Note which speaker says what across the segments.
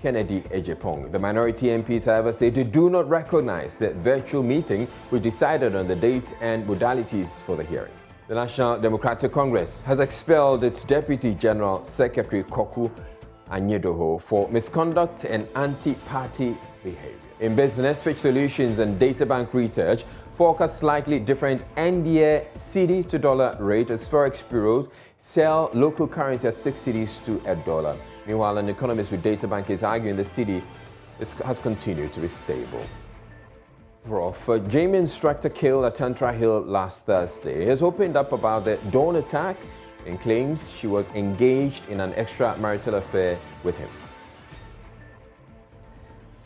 Speaker 1: Kennedy Ejepong. The minority MPs, however, say they do not recognize the virtual meeting which decided on the date and modalities for the hearing. The National Democratic Congress has expelled its Deputy General Secretary KOKU ANYIDOHO for misconduct and anti-party behavior. In business, Fitch Solutions and Databank Research forecast slightly different end-year CEDI to dollar rate as forex bureaus sell local currency at 6 cedis to $1. Meanwhile, an economist with Databank is arguing the CEDI has continued to be stable. A Jamie instructor killed at TANTRA Hill last Thursday has opened up about the dawn attack and claims she was engaged in an extramarital affair with him.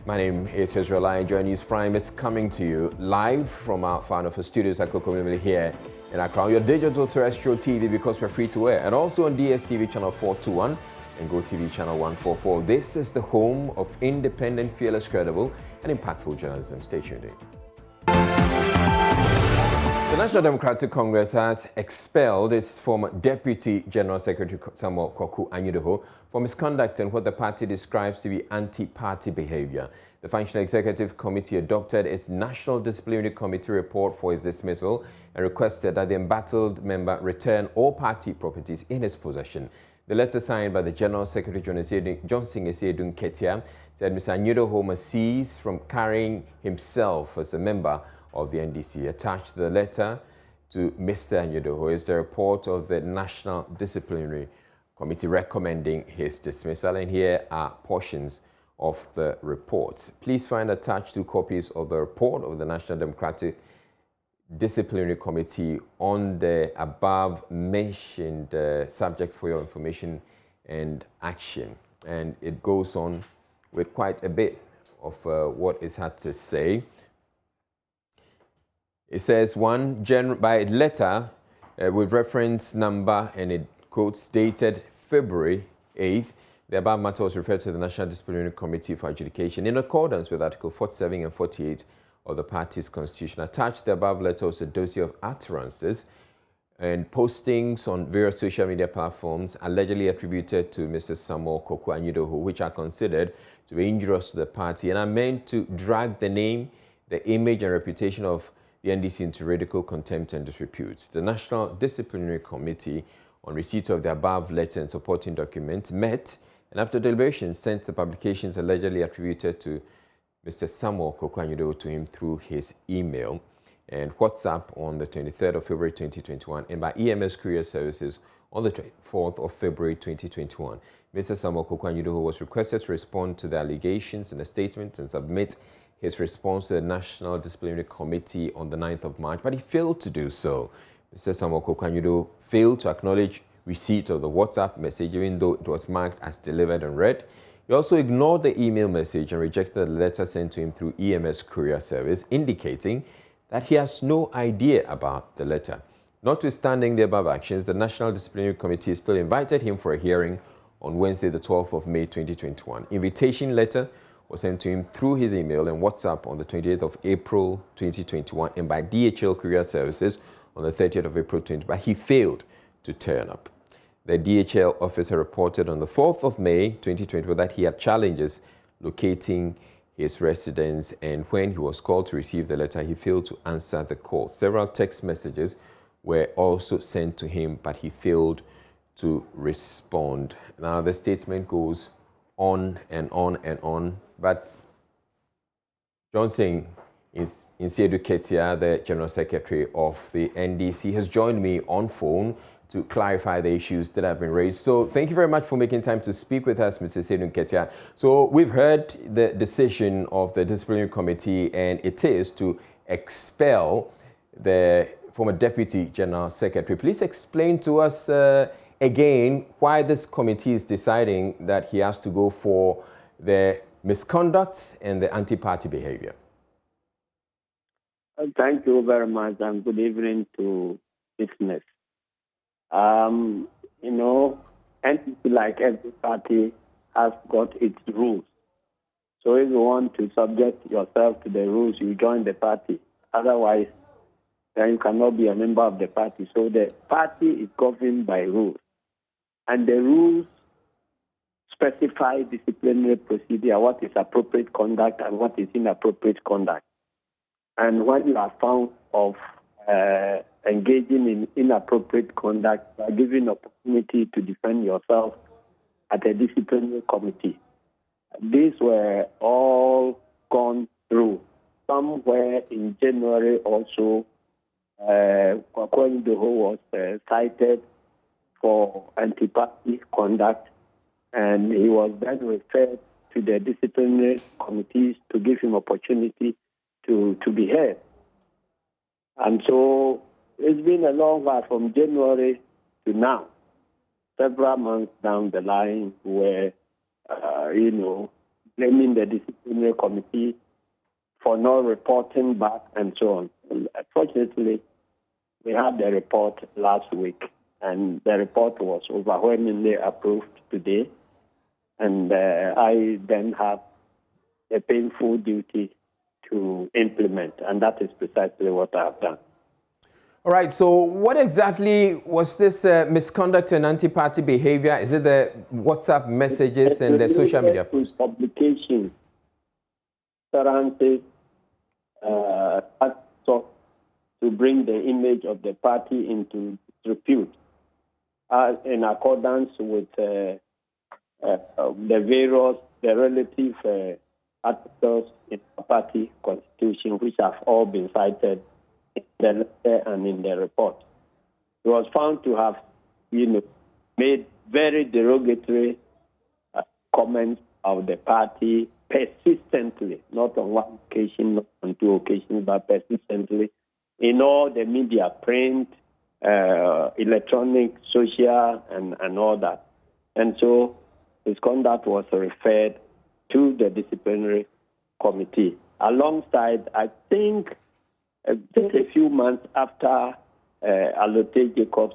Speaker 1: My name is EJURA. Joy News Prime is coming to you live from our Final studios at KOKU here in Accra. Your digital terrestrial TV, because we're free to air, and also on DSTV channel 421 and GoTV channel 144. This is the home of independent, fearless, credible, and impactful journalism. Stay tuned in. The National Democratic Congress has expelled its former Deputy General Secretary Samuel KOKU ANYIDOHO for misconduct and what the party describes to be anti-party behavior. The Functional Executive Committee adopted its National Disciplinary Committee report for his dismissal and requested that the embattled member return all party properties in his possession. The letter signed by the General Secretary Johnson ASIEDU NKETIA said Mr. ANYIDOHO must cease from carrying himself as a member of the NDC. Attached to the letter to Mr. ANYIDOHO is the report of the National Disciplinary Committee recommending his dismissal, and here are portions of the report. Please find attached 2 copies of the report of the National Democratic Disciplinary Committee on the above mentioned subject for your information and action. And it goes on with quite a bit of what is had to say. It says, by letter with reference number, and it quotes dated February 8th, the above matter was referred to the National Disciplinary Committee for adjudication in accordance with Article 47 and 48 of the party's constitution. Attached to the above letter was a dossier of utterances and postings on various social media platforms allegedly attributed to Mr. Samuel KOKU ANYIDOHO, which are considered to be injurious to the party and are meant to drag the name, the image and reputation of the NDC into ridicule, contempt and disrepute. The National Disciplinary Committee, on receipt of the above letter and supporting documents, met and after deliberation sent the publications allegedly attributed to Mr. Samuel KOKU ANYIDOHO to him through his email and WhatsApp on the 23rd of February 2021 and by EMS Courier Services on the 24th of February 2021. Mr. Samuel KOKU ANYIDOHO was requested to respond to the allegations in a statement and submit his response to the National Disciplinary Committee on the 9th of March, but he failed to do so. Mr. Samuel KOKU ANYIDOHO failed to acknowledge receipt of the WhatsApp message, even though it was marked as delivered and read. He also ignored the email message and rejected the letter sent to him through EMS Courier Service, indicating that he has no idea about the letter. Notwithstanding the above actions, the National Disciplinary Committee still invited him for a hearing on Wednesday, the 12th of May 2021. Invitation letter was sent to him through his email and WhatsApp on the 28th of April 2021 and by DHL Courier Services on the 30th of April 2020, but he failed to turn up. The DHL officer reported on the 4th of May 2020 that he had challenges locating his residence, and when he was called to receive the letter, he failed to answer the call. Several text messages were also sent to him, but he failed to respond. Now, the statement goes on and on and on, but Johnson NKETIA, the General Secretary of the NDC, has joined me on phone to clarify the issues that have been raised. So thank you very much for making time to speak with us, Mr. NKETIA. So we've heard the decision of the Disciplinary Committee, and it is to expel the former Deputy General Secretary. Please explain to us again why this committee is deciding that he has to go for the misconduct and the anti-party behavior.
Speaker 2: Thank you very much, and good evening to listeners. NDC, like every party, has got its rules. So if you want to subject yourself to the rules, you join the party. Otherwise, then you cannot be a member of the party. So the party is governed by rules. And the rules specify disciplinary procedure, what is appropriate conduct and what is inappropriate conduct. And when you are found of engaging in inappropriate conduct, you are given opportunity to defend yourself at a disciplinary committee. These were all gone through. Somewhere in January also, ANYIDOHO was cited for anti-party conduct, and he was then referred to the disciplinary committees to give him opportunity to be heard. And so it's been a long while from January to now, several months down the line, where, blaming the disciplinary committee for not reporting back and so on. Fortunately, we had the report last week, and the report was overwhelmingly approved today. And I then have a painful duty to implement, and that is precisely what I have done.
Speaker 1: All right, so what exactly was this misconduct and anti-party behavior? Is it the WhatsApp messages and the social media posts?
Speaker 2: Publications, utterances, to bring the image of the party into repute, in accordance with the relative articles in the party constitution, which have all been cited in the letter and in the report. It was found to have, made very derogatory comments of the party persistently, not on one occasion, not on two occasions, but persistently in all the media, print, electronic, social, and all that. And so his conduct was referred to the disciplinary committee, alongside, I think, just a few months after ADJETEY's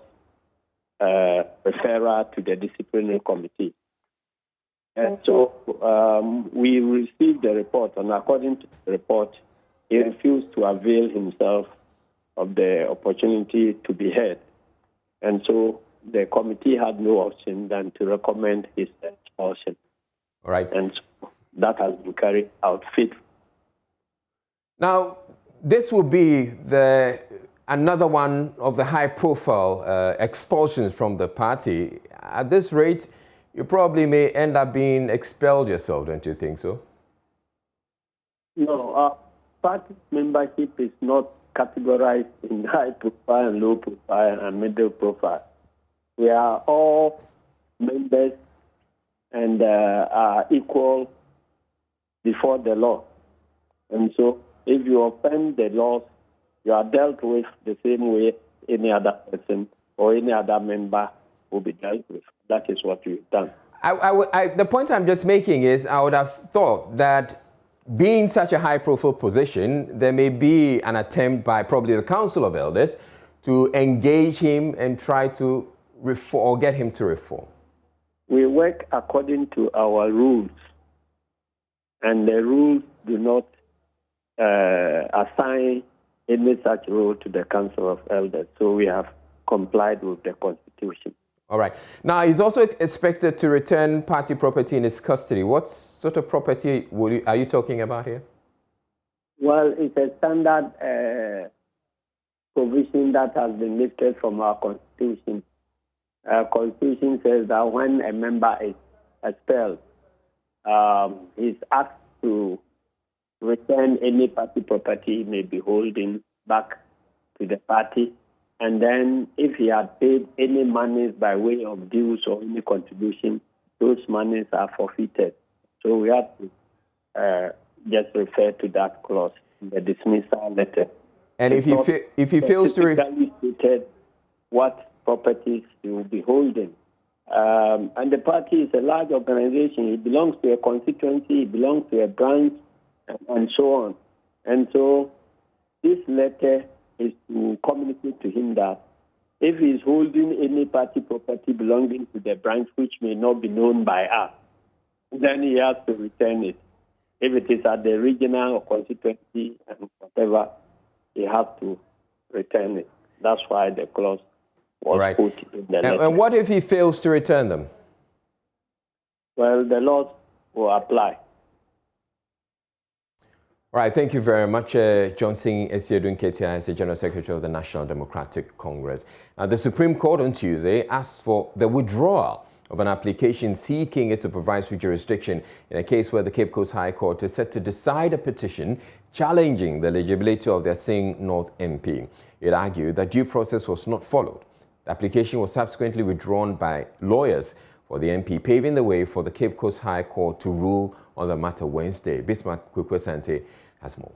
Speaker 2: referral to the disciplinary committee. And so we received the report, and according to the report, he refused to avail himself of the opportunity to be heard. And so the committee had no option than to recommend his expulsion.
Speaker 1: All right.
Speaker 2: And so that has been carried out faithfully.
Speaker 1: Now, this will be another one of the high-profile expulsions from the party. At this rate, you probably may end up being expelled yourself, don't you think so?
Speaker 2: No, party membership is not categorized in high profile and low profile and middle profile. We are all members and are equal before the law. And so if you offend the laws, you are dealt with the same way any other person or any other member will be dealt with. That is what we've done.
Speaker 1: The point I'm just making is I would have thought that being such a high-profile position, there may be an attempt by probably the Council of Elders to engage him and try to reform or get him to reform.
Speaker 2: We work according to our rules, and the rules do not assign any such role to the Council of Elders. So we have complied with the Constitution.
Speaker 1: All right. Now, he's also expected to return party property in his custody. What sort of property are you talking about here?
Speaker 2: Well, it's a standard provision that has been lifted from our Constitution. Our Constitution says that when a member is expelled, he's asked to return any party property he may be holding back to the party. And then if he had paid any monies by way of dues or any contribution, those monies are forfeited. So we have to just refer to that clause in the dismissal letter.
Speaker 1: And if he fails to
Speaker 2: stated what properties he will be holding. And the party is a large organization. It belongs to a constituency, it belongs to a branch, and so on. And so this letter is to communicate to him that if he is holding any party property belonging to the branch which may not be known by us, then he has to return it. If it is at the regional or constituency and whatever, he has to return it. That's why the clause was put in the letter.
Speaker 1: And what if he fails to return them?
Speaker 2: well, the laws will apply.
Speaker 1: All right, thank you very much, Johnson ASIEDU NKETIA, as the General Secretary of the National Democratic Congress. The Supreme Court on Tuesday asked for the withdrawal of an application seeking its supervisory jurisdiction in a case where the Cape Coast High Court is set to decide a petition challenging the eligibility of the Assin North MP. It argued that due process was not followed. The application was subsequently withdrawn by lawyers for the MP, paving the way for the Cape Coast High Court to rule on the matter Wednesday. Bismarck Kwekwe-Sante has more.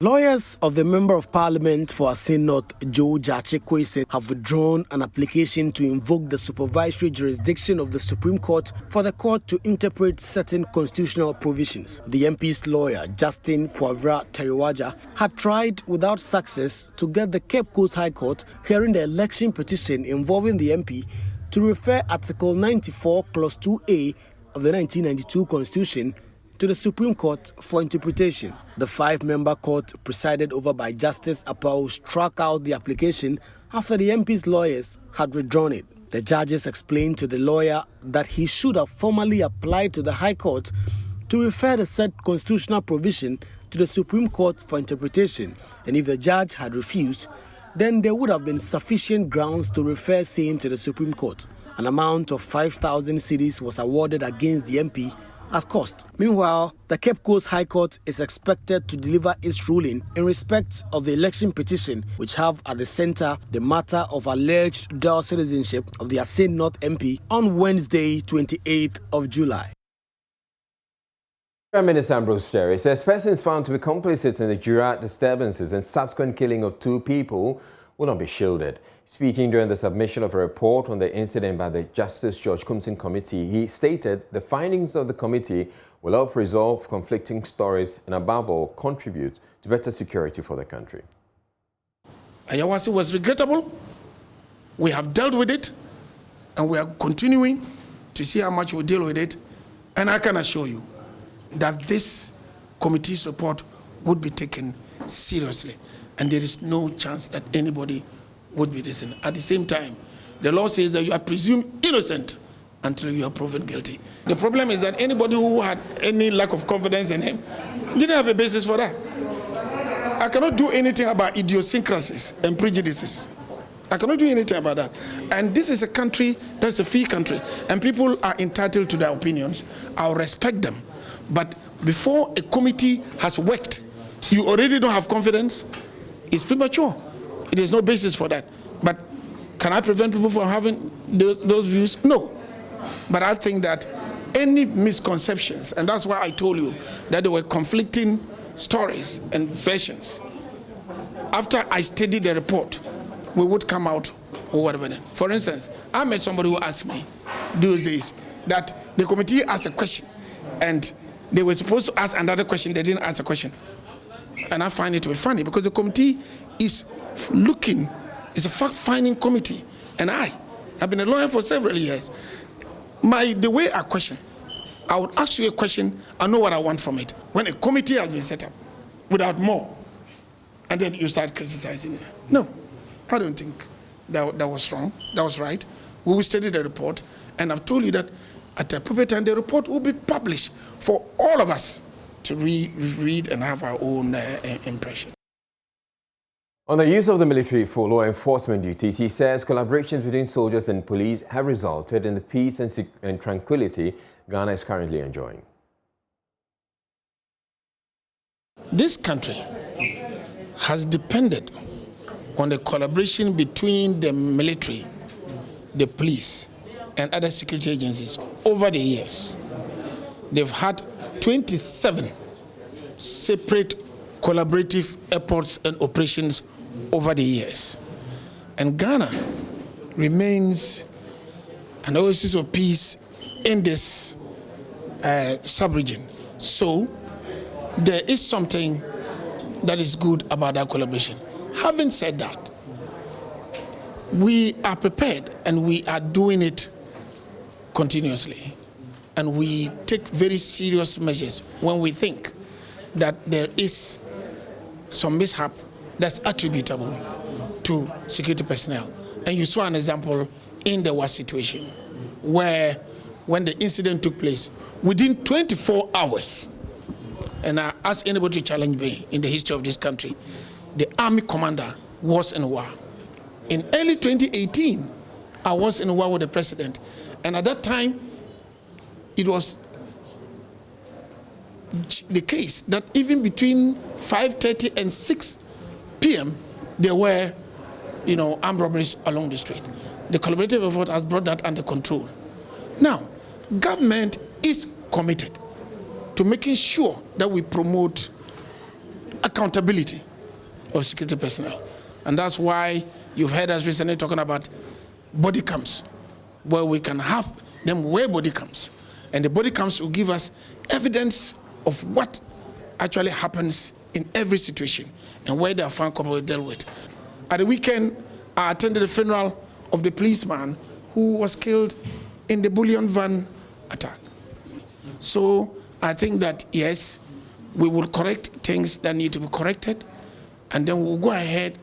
Speaker 3: Lawyers of the Member of Parliament for Assin North, GHACEM, have withdrawn an application to invoke the supervisory jurisdiction of the Supreme Court for the court to interpret certain constitutional provisions. The MP's lawyer, Justin Poivra Teriwaja, had tried without success to get the Cape Coast High Court hearing the election petition involving the MP to refer Article 94, Clause 2A of the 1992 Constitution to the Supreme Court for interpretation. The five-member court, presided over by Justice Apau, struck out the application after the MP's lawyers had withdrawn it. The judges explained to the lawyer that he should have formally applied to the High Court to refer the said constitutional provision to the Supreme Court for interpretation, and if the judge had refused, then there would have been sufficient grounds to refer same to the Supreme Court. An amount of 5,000 cedis was awarded against the MP as cost. Meanwhile, the Cape Coast High Court is expected to deliver its ruling in respect of the election petition, which have at the center the matter of alleged dual citizenship of the Assin North MP on Wednesday, 28th of July.
Speaker 1: Prime Minister Ambrose Terry says persons found to be complicit in the EJURA disturbances and subsequent killing of 2 people will not be shielded. Speaking during the submission of a report on the incident by the Justice George Kumsin Committee, he stated the findings of the committee will help resolve conflicting stories and above all contribute to better security for the country.
Speaker 4: Ayawasi was regrettable. We have dealt with it and we are continuing to see how much we deal with it. And I can assure you that this committee's report would be taken seriously. And there is no chance that anybody would be listened. At the same time, the law says that you are presumed innocent until you are proven guilty. The problem is that anybody who had any lack of confidence in him didn't have a basis for that. I cannot do anything about idiosyncrasies and prejudices. I cannot do anything about that. And this is a country that's a free country, and people are entitled to their opinions. I'll respect them. But before a committee has worked, you already don't have confidence, it's premature. There is no basis for that. But can I prevent people from having those views? No. But I think that any misconceptions, and that's why I told you that there were conflicting stories and versions. After I studied the report, we would come out or whatever. For instance, I met somebody who asked me those days that the committee asked a question and they were supposed to ask another question, they didn't ask a question. And I find it to be funny because the committee is looking, it's a fact-finding committee. And I've been a lawyer for several years. The way I question, I would ask you a question, I know what I want from it. When a committee has been set up without more, and then you start criticizing. No, I don't think that was wrong, that was right. We will study the report, and I've told you that at the appropriate time, the report will be published for all of us to read and have our own impression.
Speaker 1: On the use of the military for law enforcement duties, he says collaborations between soldiers and police have resulted in the peace and tranquility Ghana is currently enjoying.
Speaker 4: This country has depended on the collaboration between the military, the police, and other security agencies over the years. They've had 27 separate collaborative efforts and operations over the years. And Ghana remains an oasis of peace in this sub-region. So there is something that is good about that collaboration. Having said that, we are prepared and we are doing it continuously. And we take very serious measures when we think that there is some mishap that's attributable to security personnel. And you saw an example in the war situation where when the incident took place, within 24 hours, and I ask anybody to challenge me in the history of this country, the army commander was in war. In early 2018, I was in war with the president, and at that time, it was the case that even between 5:30 and 6 p.m., there were, armed robberies along the street. The collaborative effort has brought that under control. Now, government is committed to making sure that we promote accountability of security personnel. And that's why you've heard us recently talking about body cams, where we can have them wear body cams. And the body cams will give us evidence of what actually happens in every situation and where they are found culpable dealt with. At the weekend, I attended the funeral of the policeman who was killed in the bullion van attack. So I think that, yes, we will correct things that need to be corrected, and then we'll go ahead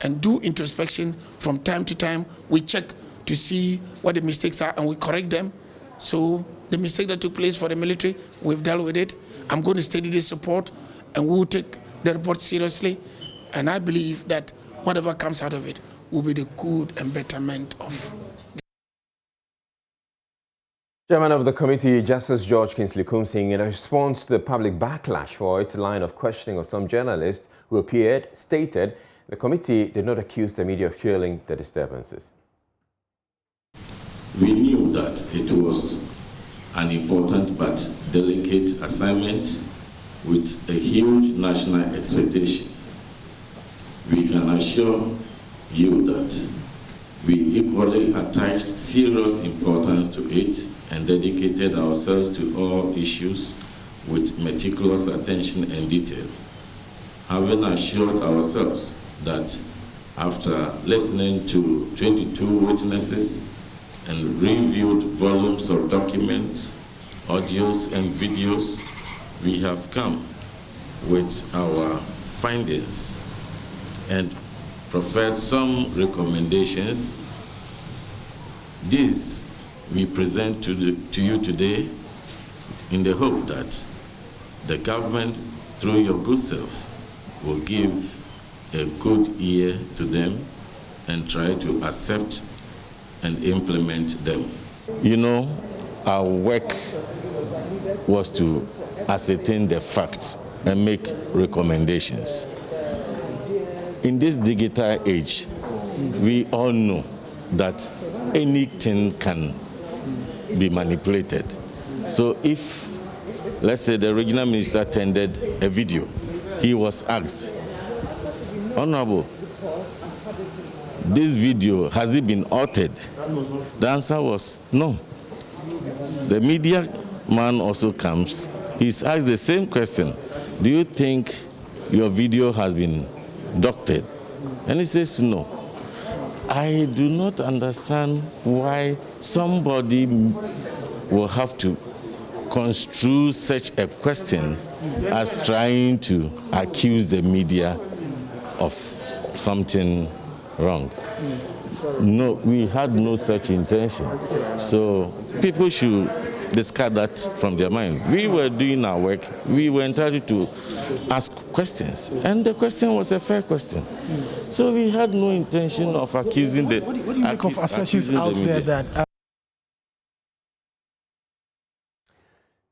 Speaker 4: and do introspection from time to time. We check to see what the mistakes are and we correct them. So the mistake that took place for the military, we've dealt with it. I'm going to study this report and we'll take the report seriously. And I believe that whatever comes out of it will be the good and betterment of.
Speaker 1: Chairman of the committee, Justice George Kingsley Kumsing, in response to the public backlash for its line of questioning of some journalists who appeared, stated the committee did not accuse the media of fueling the disturbances.
Speaker 5: We knew that it was an important but delicate assignment with a huge national expectation. We can assure you that we equally attached serious importance to it and dedicated ourselves to all issues with meticulous attention and detail, having assured ourselves that after listening to 22 witnesses and reviewed volumes of documents, audios and videos, we have come with our findings and preferred some recommendations. These we present to you today in the hope that the government, through your good self, will give a good ear to them and try to accept and implement them.
Speaker 6: Our work was to ascertain the facts and make recommendations. In this digital age, we all know that anything can be manipulated. So if, let's say, the regional minister tendered a video, he was asked, Honorable, this video, has it been altered? The answer was no. The media man also comes, he's asked the same question, do you think your video has been doctored? And he says no. I do not understand why somebody will have to construe such a question as trying to accuse the media of something wrong. No, we had no such intention. So people should discard that from their mind. We were doing our work. We were entitled to ask questions. And the question was a fair question. So we had no intention of accusing the media.
Speaker 3: What do you make of assertions out there that...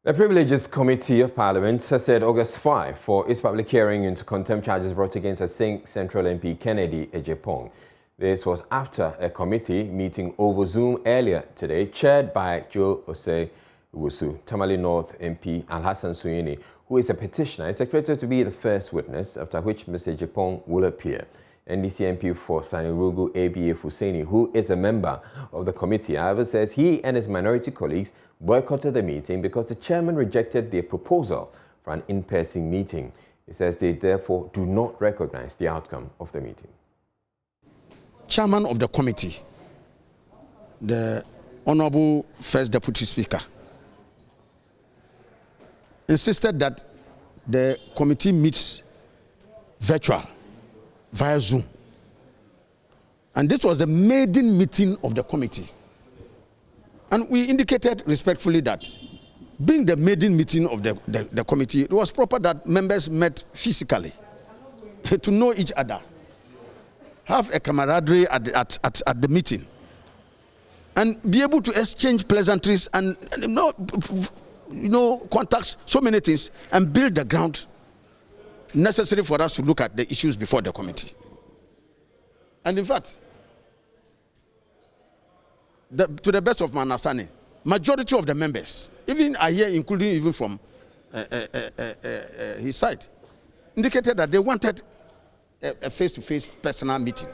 Speaker 1: The Privileges Committee of Parliament has said August 5 for its public hearing into contempt charges brought against Asing Central MP Kennedy Ejepong. This was after a committee meeting over Zoom earlier today, chaired by Joe Osei-Wusu, Tamale North MP Alhassan Suyini, who is a petitioner, is expected to be the first witness, after which Mr. Ejepong will appear. NDC MP for Sanirugu ABA Fuseni, who is a member of the committee, however, says he and his minority colleagues boycotted the meeting because the chairman rejected their proposal for an in-person meeting. He says they therefore do not recognize the outcome of the meeting.
Speaker 7: Chairman of the committee, the Honorable First Deputy Speaker, insisted that the committee meets virtual, via Zoom. And this was the maiden meeting of the committee. And we indicated respectfully that being the maiden meeting of the committee, it was proper that members met physically to know each other, have a camaraderie at the meeting, and be able to exchange pleasantries and contacts, so many things, and build the ground necessary for us to look at the issues before the committee. And in fact, to the best of my understanding, majority of the members, even I hear, including even from his side, indicated that they wanted a face-to-face personal meeting.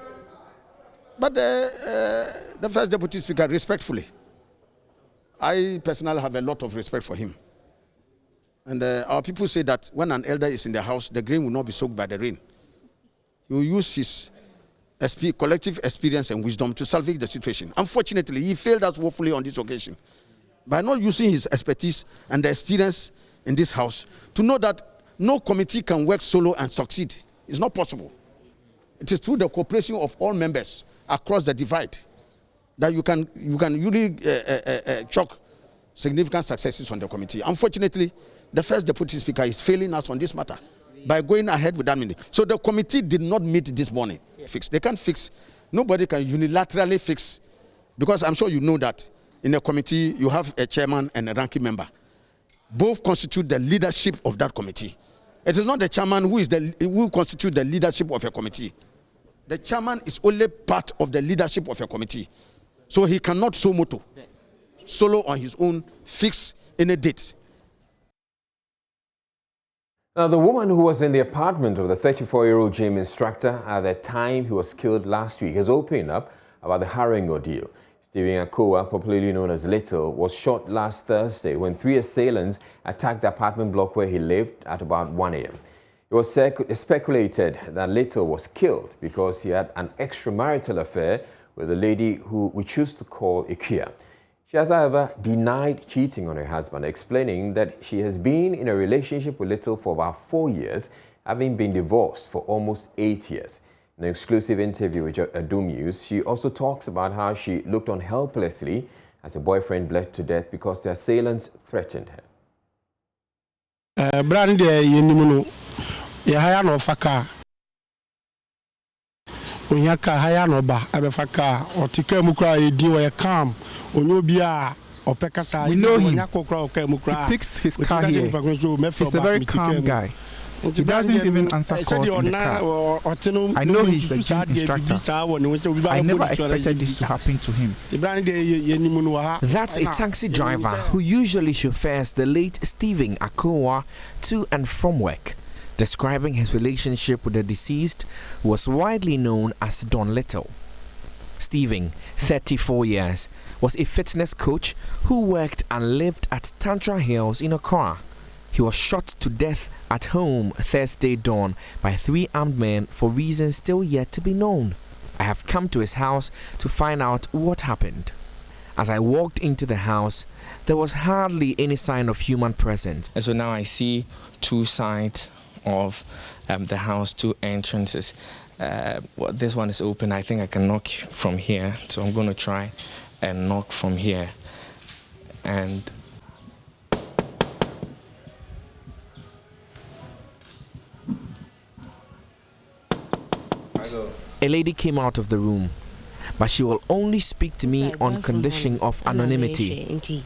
Speaker 7: But the first deputy speaker, respectfully, I personally have a lot of respect for him. And our people say that when an elder is in the house, the grain will not be soaked by the rain. He will use his collective experience and wisdom to salvage the situation. Unfortunately, he failed us woefully on this occasion by not using his expertise and the experience in this house to know that no committee can work solo and succeed. It's not possible. It is through the cooperation of all members across the divide that you can really chalk significant successes on the committee. Unfortunately, the first deputy speaker is failing us on this matter by going ahead with that meeting. So the committee did not meet this morning. They can't fix. Nobody can unilaterally fix, because I'm sure you know that in a committee you have a chairman and a ranking member. Both constitute the leadership of that committee. It is not the chairman who constitutes the leadership of a committee. The chairman is only part of the leadership of a committee. So he cannot solo on his own fix any date.
Speaker 1: Now, the woman who was in the apartment of the 34-year-old gym instructor at the time he was killed last week has opened up about the harrowing ordeal. Stephen Akowa, popularly known as Little, was shot last Thursday when 3 assailants attacked the apartment block where he lived at about 1 a.m. It was speculated that Little was killed because he had an extramarital affair with a lady who we choose to call Ikea. She has, however, denied cheating on her husband, explaining that she has been in a relationship with Little for about 4 years, having been divorced for almost 8 years. In an exclusive interview with ASIEDU News, she also talks about how she looked on helplessly as her boyfriend bled to death because the assailants threatened her.
Speaker 8: We know him. He picks his car here. He's a very calm guy. He doesn't even answer calls in the car. I know he's a gym instructor. I never expected this to happen to him.
Speaker 9: That's a taxi driver who usually chauffeurs the late Stephen Akowa to and from work. Describing his relationship with the deceased, who was widely known as Don Little. Stephen, 34 years, was a fitness coach who worked and lived at Tantra Hills in Accra. He was shot to death at home Thursday dawn by 3 armed men for reasons still yet to be known. I have come to his house to find out what happened. As I walked into the house, there was hardly any sign of human presence.
Speaker 10: And so now I see 2 sides of the house, 2 entrances. This one is open. I think I can knock from here, so I'm going to try and knock from here. And
Speaker 9: a lady came out of the room, but she will only speak to me on condition of anonymity.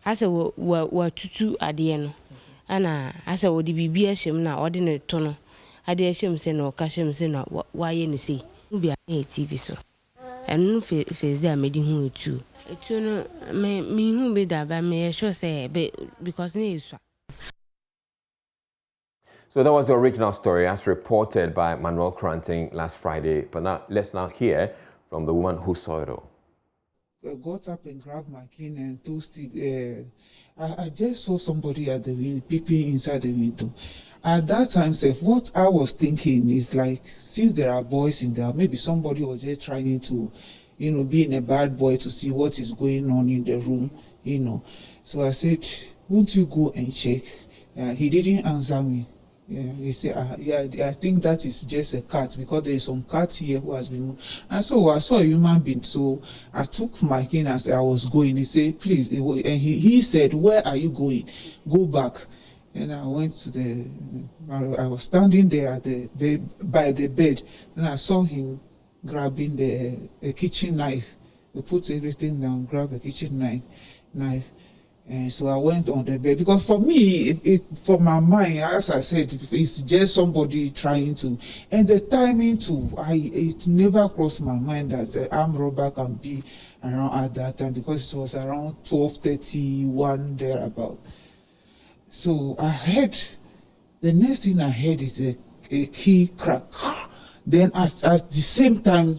Speaker 11: I said, "What tutu adieno?" Ana I said, "Odi bibi ashem na odi ne tono." Adi ashem se no kashem se no why ni say. Ubi a TV so. And no face there made hu too. Etu no me hu be da ba me sure say because ni so.
Speaker 1: So that was the original story as reported by Manuel Cranting last Friday. But now let's hear from the woman who saw it all.
Speaker 12: I got up and grabbed my cane and toasted. I just saw somebody at the window, peeping inside the window. At that time, what I was thinking is like, since there are boys in there, maybe somebody was just trying to, being a bad boy to see what is going on in the room, So I said, won't you go and check? He didn't answer me. Yeah, he said, yeah, I think that is just a cat because there is some cat here who has been moved. And so I saw a human being. So I took my cane as I was going. He said, please, and he said, where are you going? Go back. And I went to I was standing there at by the bed. And I saw him grabbing a kitchen knife. He put everything down, grab a kitchen knife. And so I went on the bed because for me, for my mind, as I said, it's just somebody trying to, and the timing too. It never crossed my mind that an armed robber can be around at that time because it was around 12:31 thereabout. So I heard, the next thing I heard is a key crack. Then at the same time,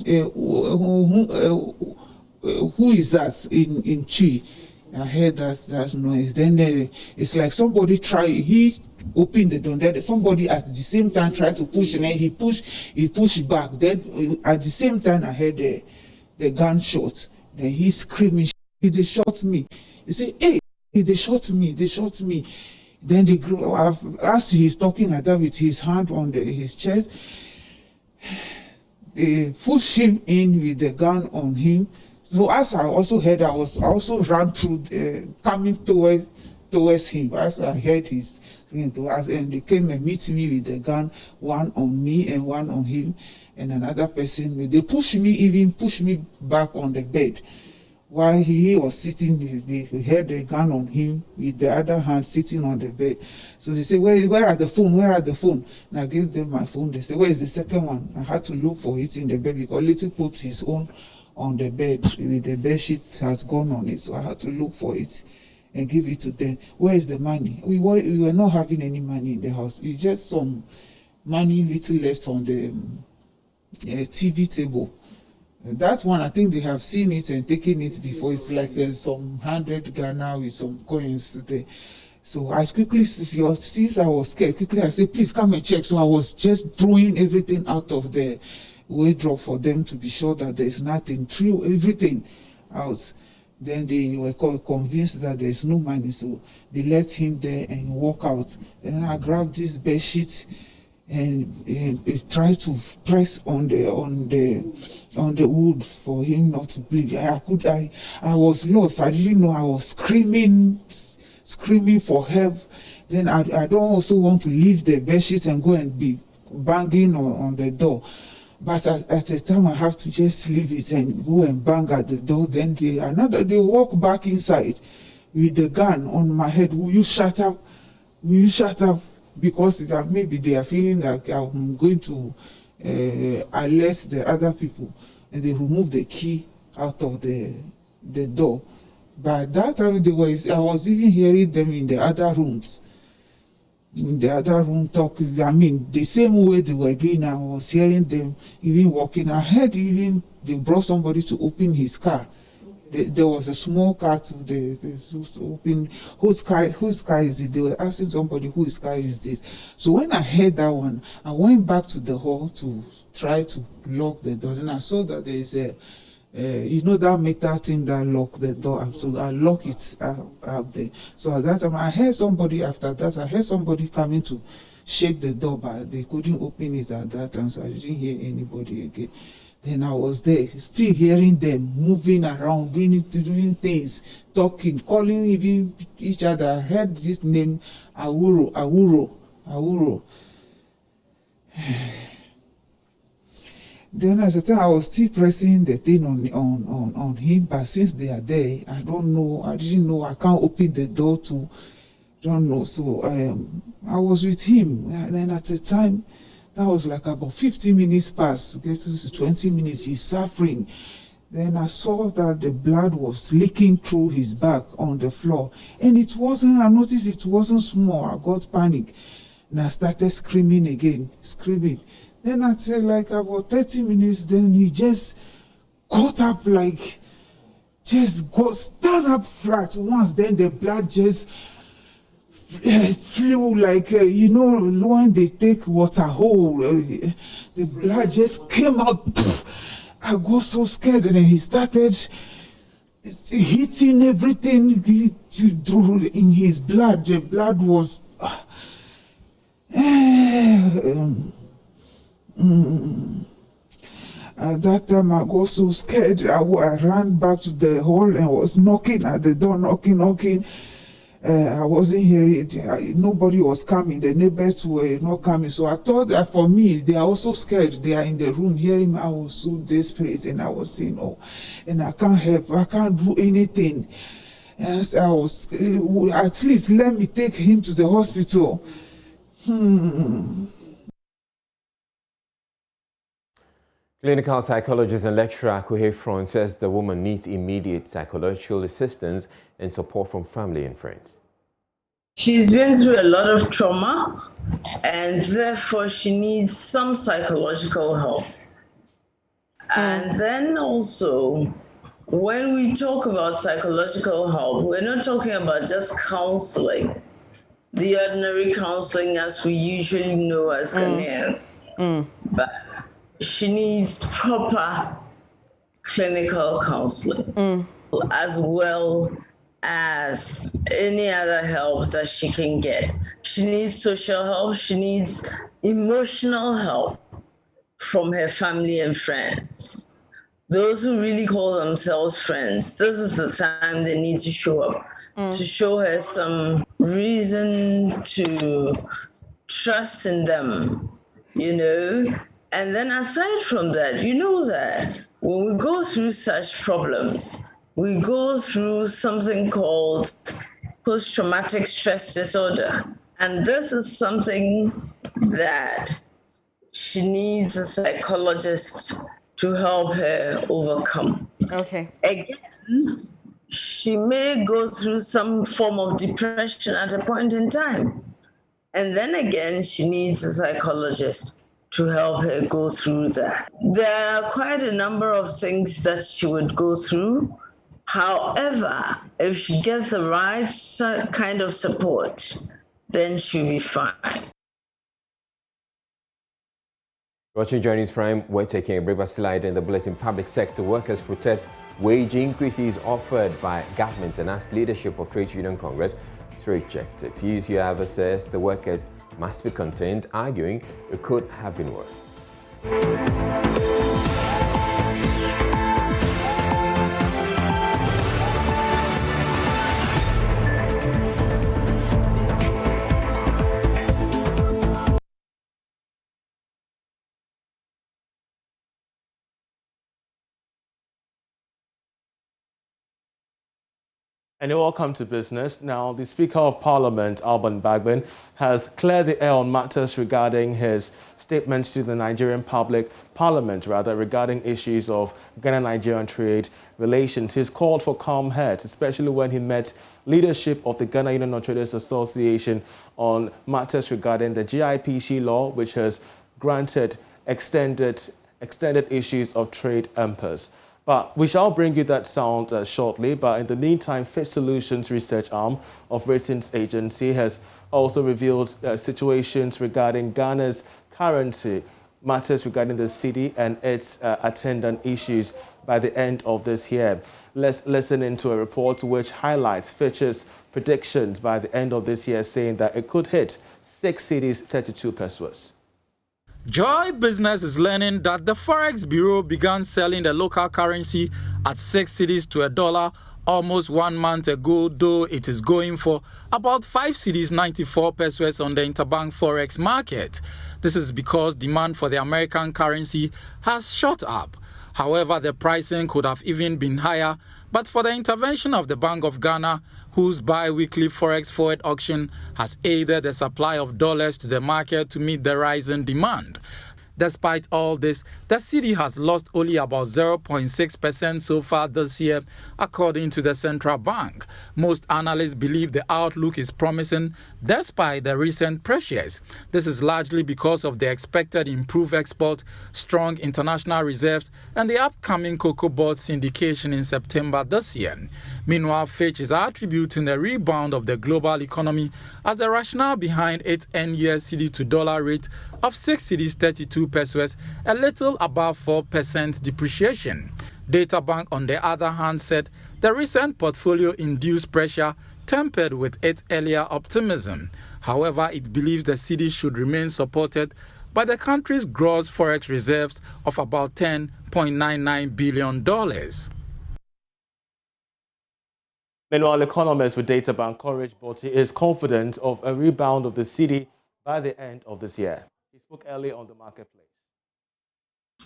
Speaker 12: who is that in Chi? I heard that noise. Then it's like somebody he opened the door. Then somebody at the same time tried to push, and then he pushed back. Then at the same time I heard the gunshot. Then he screaming, they shot me. He said, hey, they shot me. Then as he's talking like that with his hand on his chest, they pushed him in with the gun on him. So as I also heard, I also ran through, coming towards him. As I heard his, and they came and meet me with the gun, one on me and one on him, and another person. They pushed me back on the bed. While he was sitting, they had the gun on him with the other hand sitting on the bed. So they said, where are the phone? And I gave them my phone. They said, where is the second one? I had to look for it in the bed because Little put his own on the bed with the bed sheet has gone on it. So I had to look for it and give it to them. Where is the money? We were not having any money in the house. It's just some money little left on the TV table. That one, I think they have seen it and taken it before. It's like there's some 100 Ghana with some coins there. So I quickly, since I was scared, I said, please come and check. So I was just throwing everything out of the wardrobe for them to be sure that there's nothing, threw everything out. Then they were convinced that there's no money. So they left him there and walk out. Then I grabbed this bed sheet and tried to press on the wood for him not to bleed. I was lost. I didn't know. I was screaming for help. Then I don't also want to leave the bed sheet and go and be banging on the door. But at the time I have to just leave it and go and bang at the door. Then they walk back inside with the gun on my head. Will you shut up? Because maybe they are feeling like I'm going to alert the other people, and they remove the key out of the door. By that time, I was even hearing them in the other rooms. In the other room talking, the same way they were doing, I was hearing them even walking. I heard even they brought somebody to open his car. There was a small car to open. Whose car is it? They were asking somebody whose car is this. So when I heard that one, I went back to the hall to try to lock the door. And I saw that there is that metal thing that locked the door up. So I lock it up there. So at that time, after that, I heard somebody coming to shake the door, but they couldn't open it at that time. So I didn't hear anybody again. Then I was there, still hearing them moving around, doing things, talking, calling even each other. I heard this name, Awuro. Then at the time I was still pressing the thing on him, but since they are there, I didn't know, I can't open the door don't know. So I was with him, and then at the time, that was like about 15 minutes past, get to 20 minutes, he's suffering. Then I saw that the blood was leaking through his back on the floor. And I noticed it wasn't small. I got panic. And I started screaming again. Then after like about 30 minutes, then he just got up stand up flat once. Then the blood just flew like, when they take water hole, the blood just came out. I got so scared, and then he started hitting everything he drew in his blood. The blood was, At that time, I got so scared. I ran back to the hall and was knocking at the door, knocking. I wasn't hearing. Nobody was coming. The neighbors were not coming. So I thought that for me, they are also scared. They are in the room hearing me. I was so desperate, and I was saying, "Oh, and I can't help. I can't do anything." And I was, at least let me take him to the hospital.
Speaker 1: Clinical psychologist and lecturer Akuhe Front says the woman needs immediate psychological assistance and support from family and friends.
Speaker 13: She's been through a lot of trauma, and therefore she needs some psychological help. And then also, when we talk about psychological help, we're not talking about just counseling, the ordinary counseling as we usually know as Ghanaians, but she needs proper clinical counseling as well as any other help that she can get. She needs social help, she needs emotional help from her family and friends. Those who really call themselves friends, this is the time they need to show up, to show her some reason to trust in them, you know? And then aside from that, you know that when we go through such problems, we go through something called post-traumatic stress disorder. And this is something that she needs a psychologist to help her overcome.
Speaker 14: Okay.
Speaker 13: Again, she may go through some form of depression at a point in time. And then again, she needs a psychologist to help her go through that. There are quite a number of things that she would go through. However, if she gets the right kind of support, then she'll be fine.
Speaker 1: Watching Journey's Prime, we're taking a brief slide in the bulletin. Public sector workers protest wage increases offered by government and ask leadership of Trade Union Congress to reject it. TUC, however, says the workers must be contained, arguing it could have been worse.
Speaker 15: And welcome to business. Now, the Speaker of Parliament, Alban Bagbin, has cleared the air on matters regarding his statements to the Nigerian Parliament, regarding issues of Ghana-Nigerian trade relations. He's called for calm heads, especially when he met leadership of the Ghana Union of Traders Association on matters regarding the GIPC law, which has granted extended issues of trade impasse. But we shall bring you that sound shortly. But in the meantime, Fit Solutions Research Arm of Ratings Agency has also revealed situations regarding Ghana's currency, matters regarding the CEDI and its attendant issues by the end of this year. Let's listen into a report which highlights Fitch's predictions by the end of this year, saying that it could hit 6 cedis, 32 pesos.
Speaker 16: Joy Business is learning that the Forex Bureau began selling the local currency at 6 cedis to $1 almost 1 month ago, though it is going for about 5 cedis 94 pesos on the interbank Forex market. This is because demand for the American currency has shot up. However, the pricing could have even been higher, but for the intervention of the Bank of Ghana, whose bi-weekly Forex forward auction has aided the supply of dollars to the market to meet the rising demand. Despite all this, the cedi has lost only about 0.6% so far this year, according to the central bank. Most analysts believe the outlook is promising despite the recent pressures. This is largely because of the expected improved export, strong international reserves, and the upcoming cocoa board syndication in September this year. Meanwhile, Fitch is attributing the rebound of the global economy as the rationale behind its end-year cedi to dollar rate of 6 cedis 32 pesos, a little above 4% depreciation. Data Bank, on the other hand, said the recent portfolio-induced pressure tempered with its earlier optimism. However, it believes the cedi should remain supported by the country's gross forex reserves of about $10.99 billion.
Speaker 15: Meanwhile, economists with data by Courage Boti is confident of a rebound of the cedi by the end of this year. He spoke earlier on the marketplace.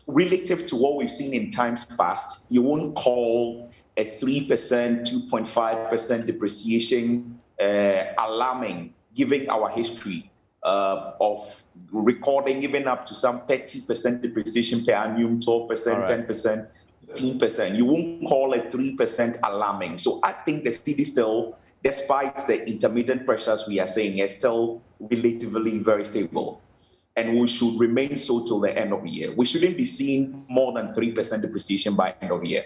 Speaker 14: Relative to what we've seen in times past, you won't call a 3%, 2.5% depreciation alarming, given our history of recording even up to some 30% depreciation per annum, 12%, 10%, 15%. You won't call it 3% alarming. So I think the cedi still, despite the intermittent pressures we are saying, is still relatively very stable. And we should remain so till the end of the year. We shouldn't be seeing more than 3% depreciation by end of the year.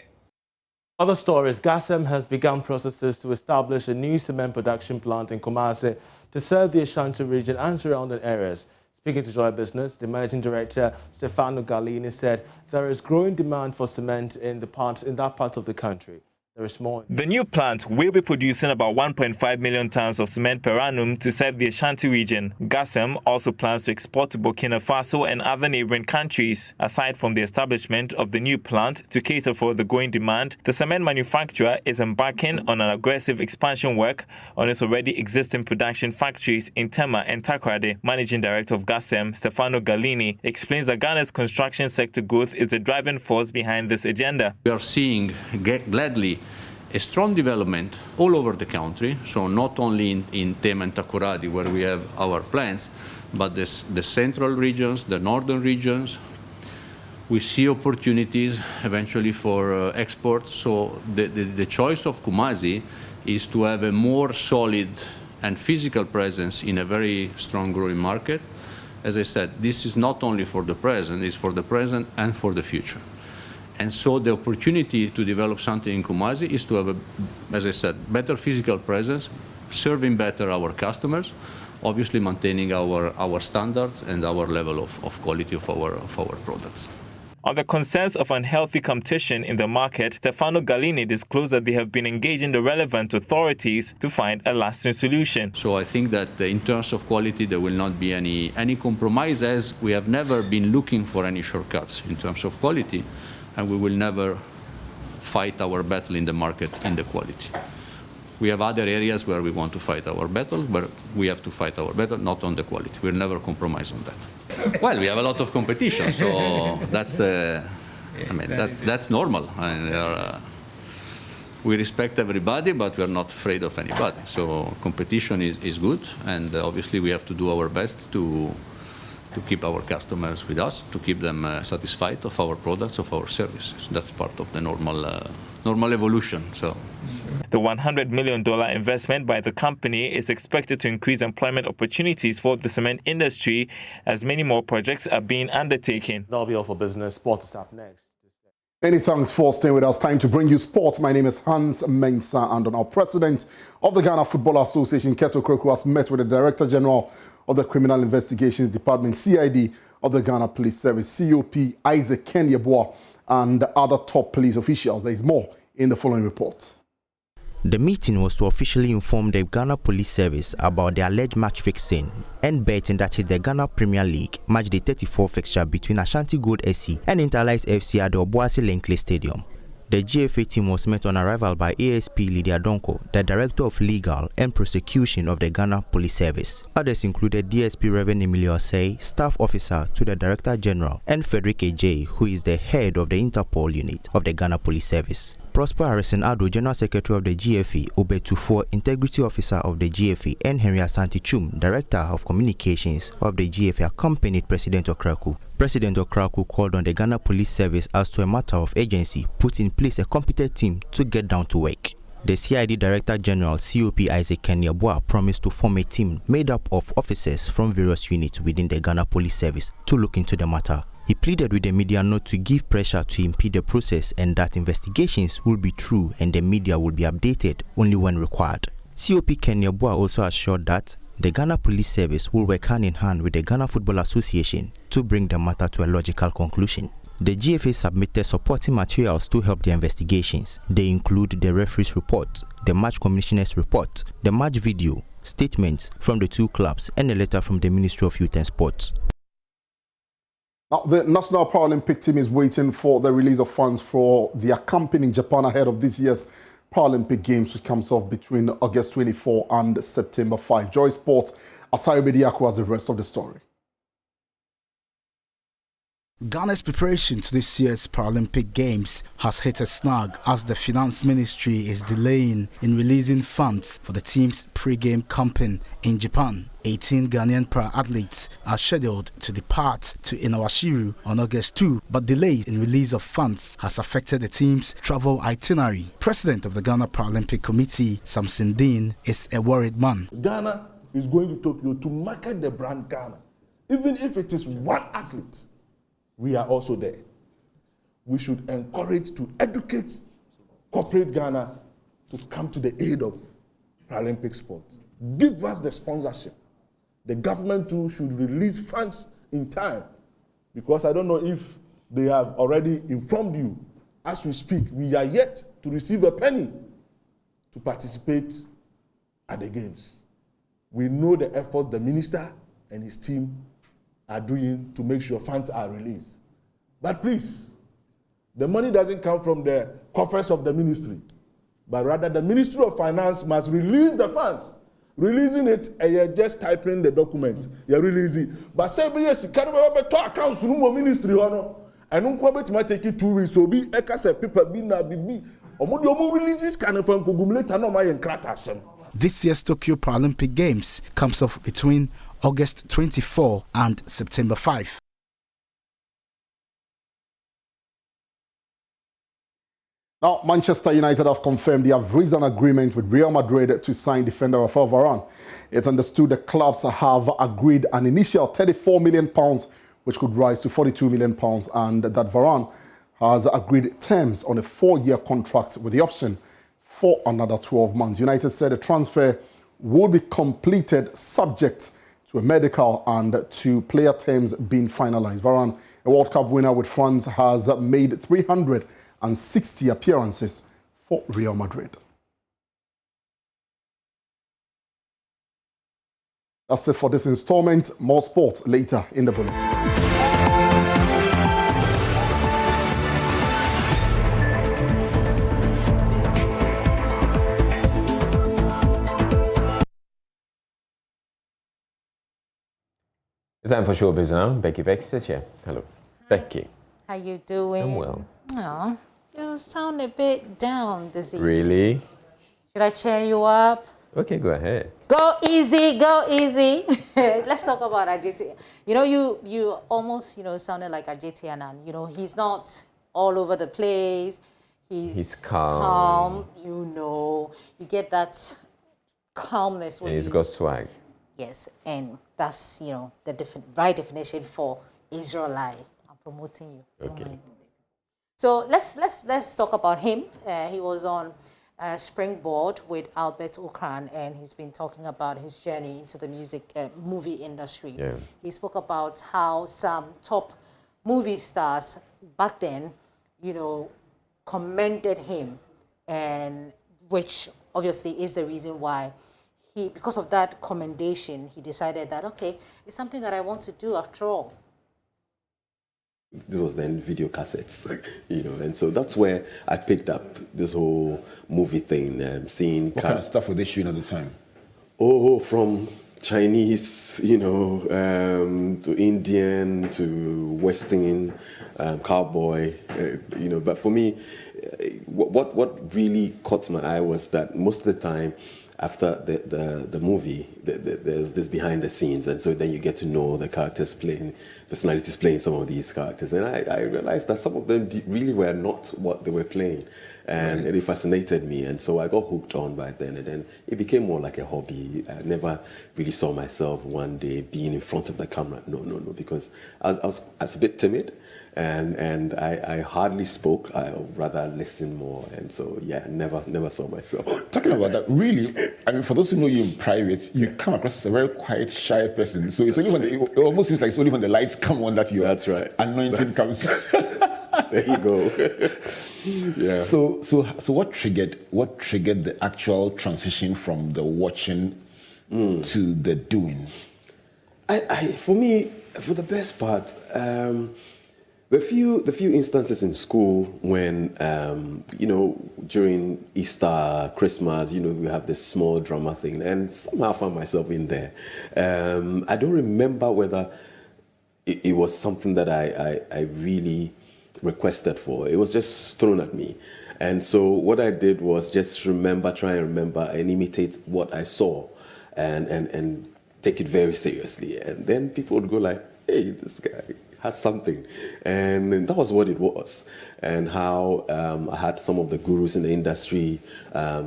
Speaker 15: Other stories, GHACEM has begun processes to establish a new cement production plant in Kumasi to serve the Ashanti region and surrounding areas. Speaking to Joy Business, the Managing Director, Stefano Gallini, said there is growing demand for cement in that part of the country. There is more.
Speaker 17: The new plant will be producing about 1.5 million tons of cement per annum to serve the Ashanti region. GHACEM also plans to export to Burkina Faso and other neighboring countries. Aside from the establishment of the new plant to cater for the growing demand, the cement manufacturer is embarking on an aggressive expansion work on its already existing production factories in Tema and Takoradi. Managing Director of GHACEM, Stefano Gallini, explains that Ghana's construction sector growth is the driving force behind this agenda.
Speaker 18: We are seeing gladly a strong development all over the country, so not only in Tema and Takoradi where we have our plants, but the central regions, the northern regions. We see opportunities eventually for export, so the choice of Kumasi is to have a more solid and physical presence in a very strong growing market. As I said, this is not only for the present, it's for the present and for the future. And so the opportunity to develop something in Kumasi is to have, as I said, better physical presence, serving better our customers, obviously maintaining our standards and our level of quality of our products.
Speaker 17: On the concerns of unhealthy competition in the market, Stefano Gallini disclosed that they have been engaging the relevant authorities to find a lasting solution.
Speaker 18: So I think that in terms of quality, there will not be any compromise, as we have never been looking for any shortcuts in terms of quality. And we will never fight our battle in the market in the quality. We have other areas where we want to fight our battle, but we have to fight our battle not on the quality. We'll never compromise on that. Well, we have a lot of competition, so that's that's normal. We respect everybody, but we're not afraid of anybody. So competition is good, and obviously we have to do our best to keep our customers with us, to keep them satisfied of our products, of our services. That's part of the normal evolution. So,
Speaker 17: the $100 million investment by the company is expected to increase employment opportunities for the cement industry, as many more projects are being undertaken.
Speaker 15: That'll be all for business. Sports is up next.
Speaker 19: Many thanks for staying with us. Time to bring you sports. My name is Hans Mensah, and our president of the Ghana Football Association, KOKU, has met with the Director General of the Criminal Investigations Department, CID, of the Ghana Police Service, COP Isaac Kenyeboah, and other top police officials. There is more in the following report.
Speaker 9: The meeting was to officially inform the Ghana Police Service about the alleged match fixing and betting that hit the Ghana Premier League match day 34 fixture between Ashanti Gold SC and Interlight FC at the Obuasi Linkley Stadium. The GFA team was met on arrival by ASP Lydia Donko, the Director of Legal and Prosecution of the Ghana Police Service. Others included DSP Reverend Emilio Osei, Staff Officer to the Director General, and Frederick AJ, who is the head of the Interpol unit of the Ghana Police Service. Prosper Harrison Ado, General Secretary of the GFA, Obetufor, Integrity Officer of the GFA, and Henry Asante Chum, Director of Communications of the GFA, accompanied President Okraku. President Okraku called on the Ghana Police Service as to a matter of urgency, put in place a competent team to get down to work. The CID Director General, COP Isaac Kenyeboah, promised to form a team made up of officers from various units within the Ghana Police Service to look into the matter. He pleaded with the media not to give pressure to impede the process, and that investigations will be true and the media will be updated only when required. COP Kenyeboah also assured that the Ghana Police Service will work hand in hand with the Ghana Football Association to bring the matter to a logical conclusion.
Speaker 20: The GFA submitted supporting materials to help their investigations. They include the referee's report, the match commissioner's report, the match video, statements from the two clubs, and a letter from the Ministry of Youth and Sports.
Speaker 19: Now, the National Paralympic team is waiting for the release of funds for their campaign in Japan ahead of this year's Paralympic Games, which comes off between August 24 and September 5. Joy Sports, Asari Bediako has the rest of the story.
Speaker 21: Ghana's preparation to this year's Paralympic Games has hit a snag as the Finance Ministry is delaying in releasing funds for the team's pre-game campaign in Japan. 18 Ghanaian para-athletes are scheduled to depart to Inawashiru on August 2, but delays in release of funds has affected the team's travel itinerary. President of the Ghana Paralympic Committee, Samson Dean, is a worried man.
Speaker 22: Ghana is going to Tokyo to market the brand Ghana. Even if it is one athlete, we are also there. We should encourage to educate corporate Ghana to come to the aid of Paralympic sports. Give us the sponsorship. The government too should release funds in time, because I don't know if they have already informed you. As we speak, we are yet to receive a penny to participate at the Games. We know the effort the minister and his team are doing to make sure funds are released. But please, the money doesn't come from the coffers of the ministry, but rather the Ministry of Finance must release the funds. Releasing it, and you're just typing the document. You're releasing. But say, yes, can we talk accounts no ministry or no? And don't might take it 2 weeks. So be a paper be na be. Omo releases kind of from later no my encratasem.
Speaker 21: This year's Tokyo Paralympic Games comes off between August 24 and September 5.
Speaker 19: Now, Manchester United have confirmed they have reached an agreement with Real Madrid to sign defender Rafael Varane. It's understood the clubs have agreed an initial £34 million, which could rise to £42 million, and that Varane has agreed terms on a 4-year contract with the option for another 12 months. United said the transfer will be completed subject to a medical and to player terms being finalized. Varane, a World Cup winner with France, has made 360 appearances for Real Madrid. That's it for this installment. More sports later in the bulletin.
Speaker 1: It's time for showbiz now. Becky Beckstead here. Hello. Hi. Becky.
Speaker 23: How you doing?
Speaker 1: I'm well.
Speaker 23: Oh, you sound a bit down this evening.
Speaker 1: Really?
Speaker 23: Should I cheer you up?
Speaker 1: Okay, go ahead.
Speaker 23: Go easy, go easy. Let's talk about ADJETEY. You know, you almost, sounded like ADJETEY Anand. He's not all over the place. He's calm. You get that calmness.
Speaker 1: And he's got swag.
Speaker 23: Yes, and that's, the right definition for Israelite. I'm promoting you.
Speaker 1: Okay.
Speaker 23: So let's talk about him. He was on Springboard with Albert Okran, and he's been talking about his journey into the movie industry.
Speaker 1: Yeah.
Speaker 23: He spoke about how some top movie stars back then, commended him, and which obviously is the reason why because of that commendation, he decided that, okay, it's something that I want to do after all.
Speaker 24: This was then video cassettes, and so that's where I picked up this whole movie thing, seeing...
Speaker 25: What kind of stuff were they shooting at the time?
Speaker 24: Oh, from Chinese, to Indian, to Western, cowboy, but for me, what really caught my eye was that most of the time, after the movie, there's this behind the scenes, and so then you get to know the characters personalities playing some of these characters, and I realized that some of them really were not what they were playing, and it fascinated me, and so I got hooked on by then, and then it became more like a hobby. I never really saw myself one day being in front of the camera, no, because I was a bit timid, and I hardly spoke. I rather listened more, and so never saw myself.
Speaker 25: Talking about that, really, I mean, for those who know you in private, you come across as a very quiet, shy person. So it's only when it almost seems like it's only when the lights come on that that's right. Anointing comes.
Speaker 24: There you go. Yeah.
Speaker 25: So what triggered the actual transition from the watching to the doing?
Speaker 24: For me, for the best part, the few instances in school when during Easter, Christmas, we have this small drama thing, and somehow I found myself in there. I don't remember whether it was something that I really requested for. It was just thrown at me. And so what I did was just try and remember and imitate what I saw and take it very seriously. And then people would go like, hey, this guy has something. And that was what it was. And how I had some of the gurus in the industry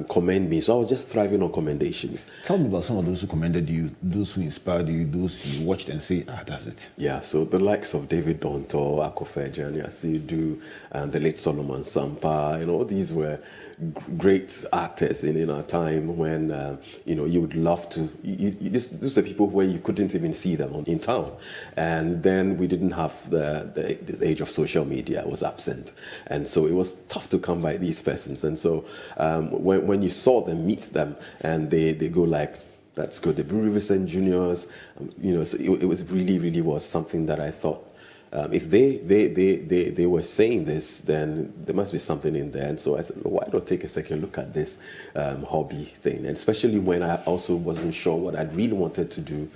Speaker 24: commend me. So I was just thriving on commendations.
Speaker 25: Tell me about some of those who commended you, those who inspired you, those you watched and say, that's it.
Speaker 24: Yeah, so the likes of David Donto, Akofeja, ASIEDU, and the late Solomon Sampa, all these were great actors in our time when, you would love to, those are people where you couldn't even see them in town. And then we didn't have this age of social media, was absent. And so it was tough to come by these persons. And so when you saw them, meet them, and they go like, that's good. The Blue Riverside Juniors, so it was really was something that I thought, if they were saying this, then there must be something in there. And so I said, why don't I take a second look at this hobby thing? And especially when I also wasn't sure what I really wanted to do,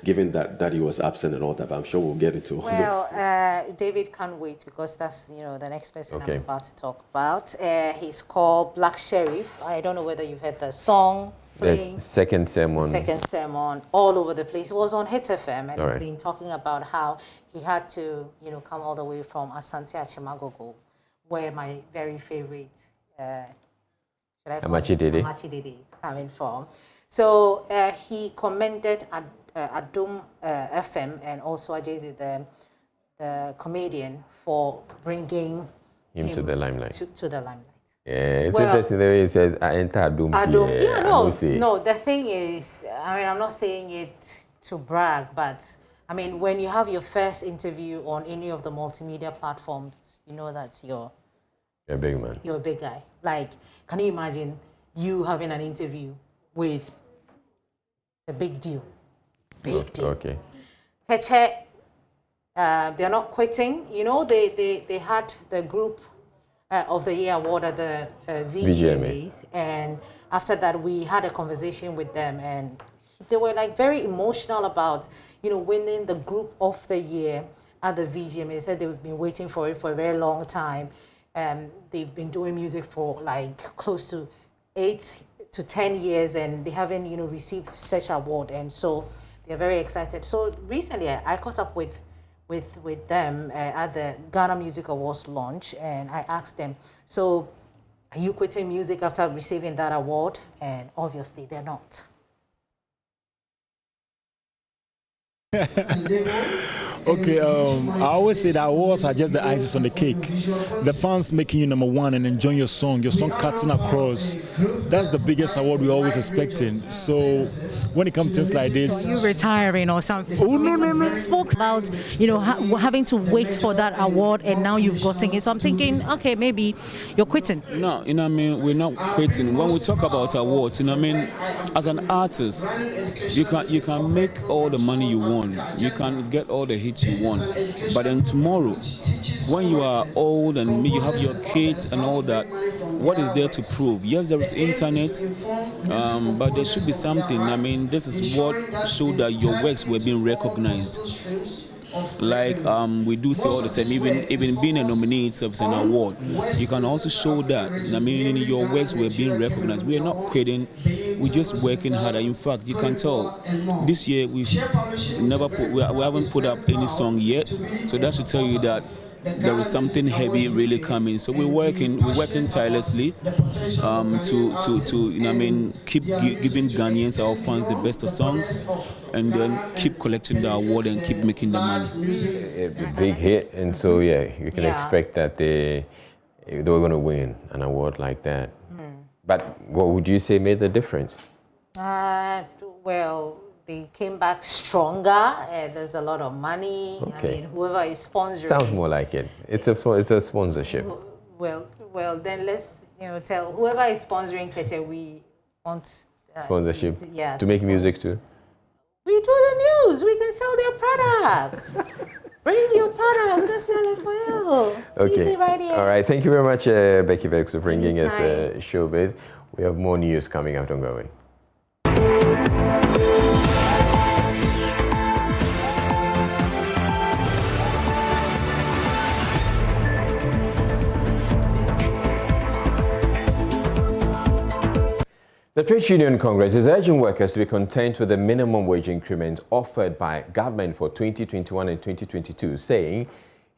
Speaker 24: given that he was absent and all that. But I'm sure we'll get into all this.
Speaker 23: Well, David can't wait because that's the next person I'm about to talk about. He's called Black Sheriff. I don't know whether you've heard the song.
Speaker 1: There's Second Sermon
Speaker 23: all over the place. It was on Hit FM, and he's been talking about how he had to, come all the way from Asante Achimagogo, where my very favorite, Amachidede is coming from. So he commended Adum FM and also ADJETEY, the comedian, for bringing him to the limelight. To the limelight.
Speaker 1: Yeah, it's interesting the way he says, I enter Adum.
Speaker 23: No, the thing is, I'm not saying it to brag, but when you have your first interview on any of the multimedia platforms, you know that you're a big man. You're a big guy. Like, can you imagine you having an interview with a big deal? Big deal. Okay. Keche, they're not quitting. They had the group of the year award at the VGMAs, and after that we had a conversation with them, and they were like very emotional about winning the group of the year at the VGMAs. They said they've been waiting for it for a very long time. They've been doing music for like close to 8 to 10 years, and they haven't received such award, and so they're very excited. So recently I caught up with them at the Ghana Music Awards launch, and I asked them, so are you quitting music after receiving that award? And obviously they're not.
Speaker 2: Okay, I always say that awards are just the icing on the cake. The fans making you #1 and enjoying your song cutting across. That's the biggest award we're always expecting. So when it comes to things like this,
Speaker 23: you retiring or something?
Speaker 2: Oh no!
Speaker 23: Spoke about having to wait for that award, and now you've gotten it. So I'm thinking, okay, maybe you're quitting.
Speaker 2: No, we're not quitting. When we talk about awards, as an artist, you can make all the money you want, you can get all the hits you want, but then tomorrow, when you are old and you have your kids and all that, what is there to prove? Yes, there is internet, but there should be something. This is what showed that your works were being recognized. Like we do say all the time, even being a nominee itself is an award. You can also show that your works were being recognized. We are not quitting, we're just working harder. In fact, you can tell this year we haven't put up any song yet, so that should tell you that there is something heavy really coming. So we're working tirelessly to keep giving Ghanaians, our fans, the best of songs, and then keep collecting the award and keep making the money.
Speaker 1: A big hit, and so you can expect that they were going to win an award like that. But what would you say made the difference?
Speaker 23: Well, they came back stronger. There's a lot of money.
Speaker 1: Okay.
Speaker 23: I mean, whoever is sponsoring.
Speaker 1: Sounds more like it. It's a sponsorship.
Speaker 23: Well, then let's tell whoever is sponsoring KETIA, we want
Speaker 1: sponsorship.
Speaker 23: To
Speaker 1: make music too.
Speaker 23: We do the news. We can sell their products. Bring your products. Let's sell it for you.
Speaker 1: Okay.
Speaker 23: Easy right here.
Speaker 1: All right. Thank you very much, Becky Vex, for bringing us Showbiz. We have more news coming up. Don't go away. The Trade Union Congress is urging workers to be content with the minimum wage increment offered by government for 2021 and 2022, saying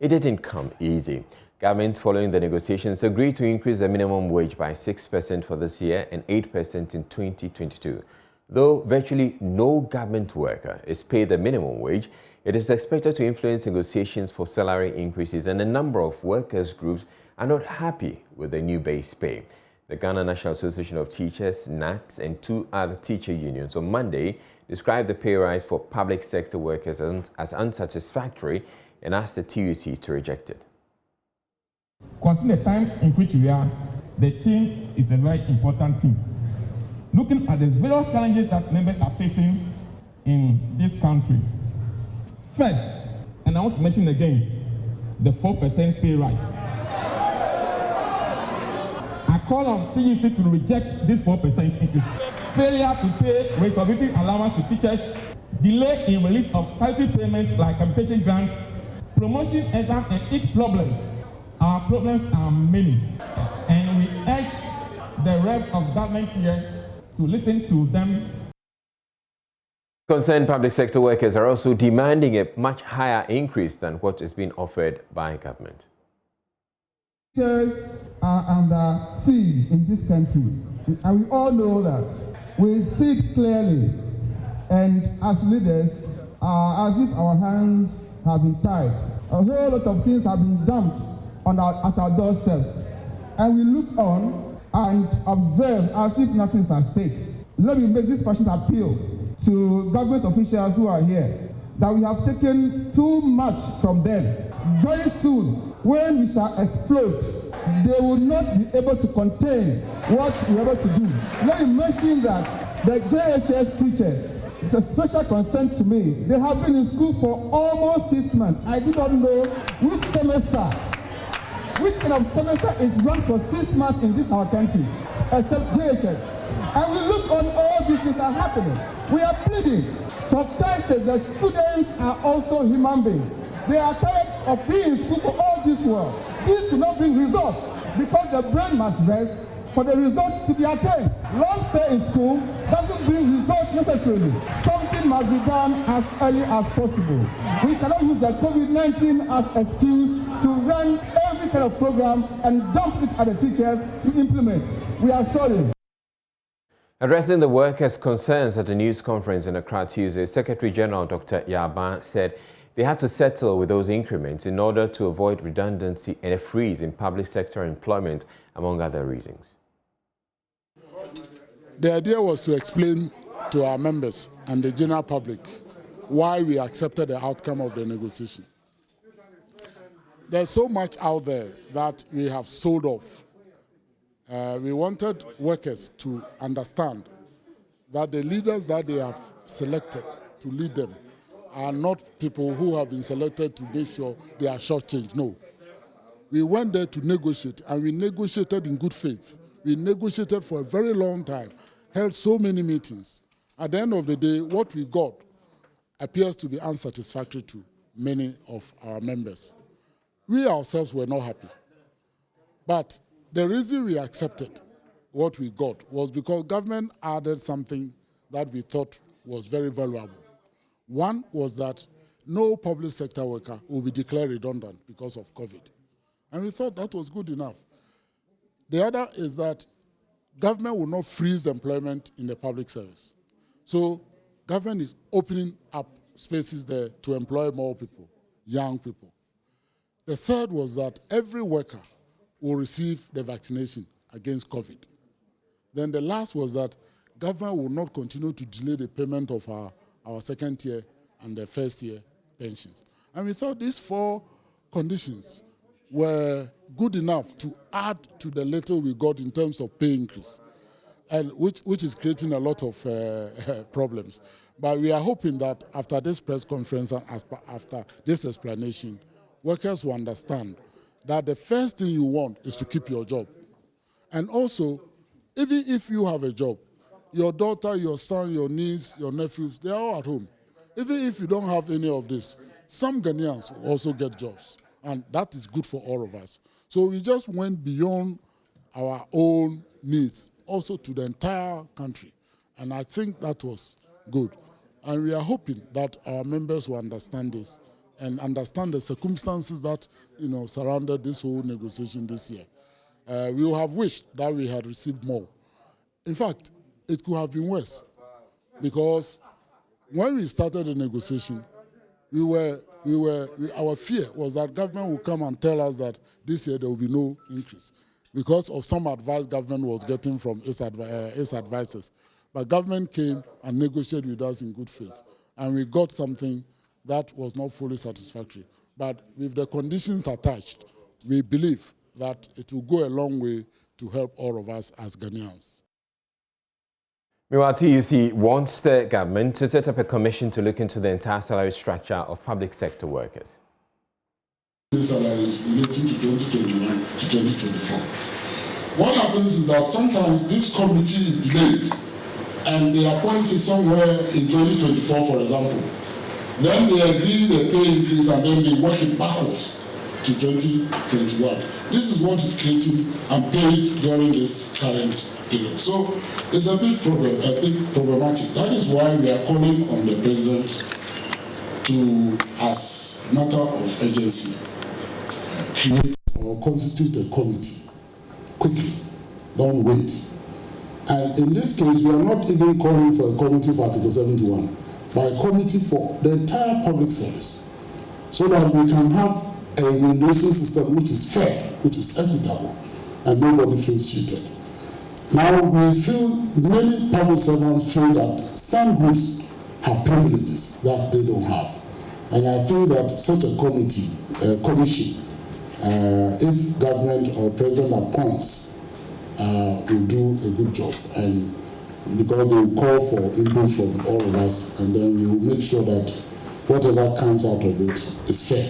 Speaker 1: it didn't come easy. Government, following the negotiations, agreed to increase the minimum wage by 6% for this year and 8% in 2022. Though virtually no government worker is paid the minimum wage, it is expected to influence negotiations for salary increases, and a number of workers' groups are not happy with the new base pay. The Ghana National Association of Teachers, NATS, and 2 other teacher unions on Monday described the pay rise for public sector workers as unsatisfactory and asked the TUC to reject it.
Speaker 3: Considering the time in which we are, the team is a very important team. Looking at the various challenges that members are facing in this country. First, and I want to mention again, the 4% pay rise. I call on TUC to reject this 4% increase. Failure to pay responsibility allowance to teachers, delay in release of title payment like capitation grants, promotion exam and its problems. Our problems are many, and we urge the reps of government here to listen to them.
Speaker 1: Concerned public sector workers are also demanding a much higher increase than what is being offered by government.
Speaker 4: Teachers are under siege in this country, and we all know that. We see it clearly, and as leaders, as if our hands have been tied. A whole lot of things have been dumped at our doorsteps, and we look on and observe as if nothing is at stake. Let me make this passionate appeal to government officials who are here, that we have taken too much from them. Very soon, when we shall explode, they will not be able to contain what we are able to do. Let me mention that the JHS teachers, it's a special concern to me. They have been in school for almost 6 months. I do not know which kind of semester is run for 6 months in this our country, except JHS. And we look on all these things are happening. We are pleading. For Christ's sake, the students are also human beings. They are tired of being in school for all this world. This will not bring results because the brain must rest for the results to be attained. Long stay in school doesn't bring results necessarily. Something must be done as early as possible. We cannot use the COVID-19 as excuse to run every kind of program and dump it at the teachers to implement. We are sorry.
Speaker 1: Addressing the workers' concerns at a news conference in Accra Tuesday, Secretary General Dr. Yaba said they had to settle with those increments in order to avoid redundancy and a freeze in public sector employment, among other reasons.
Speaker 5: The idea was to explain to our members and the general public why we accepted the outcome of the negotiation. There's so much out there that we have sold off. We wanted workers to understand that the leaders that they have selected to lead them are not people who have been selected to make sure they are shortchanged. No. We went there to negotiate, and we negotiated in good faith. We negotiated for a very long time, held so many meetings. At the end of the day, what we got appears to be unsatisfactory to many of our members. We ourselves were not happy. But the reason we accepted what we got was because government added something that we thought was very valuable. One was that no public sector worker will be declared redundant because of COVID. And we thought that was good enough. The other is that government will not freeze employment in the public service. So government is opening up spaces there to employ more people, young people. The third was that every worker will receive the vaccination against COVID. Then the last was that government will not continue to delay the payment of our our second tier and the first year pensions. And we thought these 4 conditions were good enough to add to the little we got in terms of pay increase, and which is creating a lot of problems. But we are hoping that after this press conference and after this explanation, workers will understand that the first thing you want is to keep your job. And also, even if you have a job, your daughter, your son, your niece, your nephews, they are all at home. Even if you don't have any of this, some Ghanaians will also get jobs. And that is good for all of us. So we just went beyond our own needs, also to the entire country. And I think that was good. And we are hoping that our members will understand this and understand the circumstances that surrounded this whole negotiation this year. We would have wished that we had received more. In fact, it could have been worse, because when we started the negotiation, our fear was that government would come and tell us that this year there will be no increase because of some advice government was getting from its advisors. But government came and negotiated with us in good faith, and we got something that was not fully satisfactory. But with the conditions attached, we believe that it will go a long way to help all of us as Ghanaians.
Speaker 1: Meanwhile, TUC wants the government to set up a commission to look into the entire salary structure of public sector workers.
Speaker 4: Salaries relating to 2021 to 2024. What happens is that sometimes this committee is delayed and they appoint it somewhere in 2024, for example. Then they agree the pay increase and then they work it backwards to 2021. This is what is creating unpaid during this current period. So it's a big problematic. That is why we are calling on the president to, as matter of urgency, create or constitute a committee quickly. Don't wait. And in this case, we are not even calling for a committee for Article 71, but a committee for the entire public service, so that we can have a remuneration system which is fair, which is equitable, and nobody feels cheated. Now, we feel many public servants feel that some groups have privileges that they don't have. And I think that such a commission, if government or president appoints, will do a good job. And because they will call for input from all of us, and then we will make sure that whatever comes out of it is fair.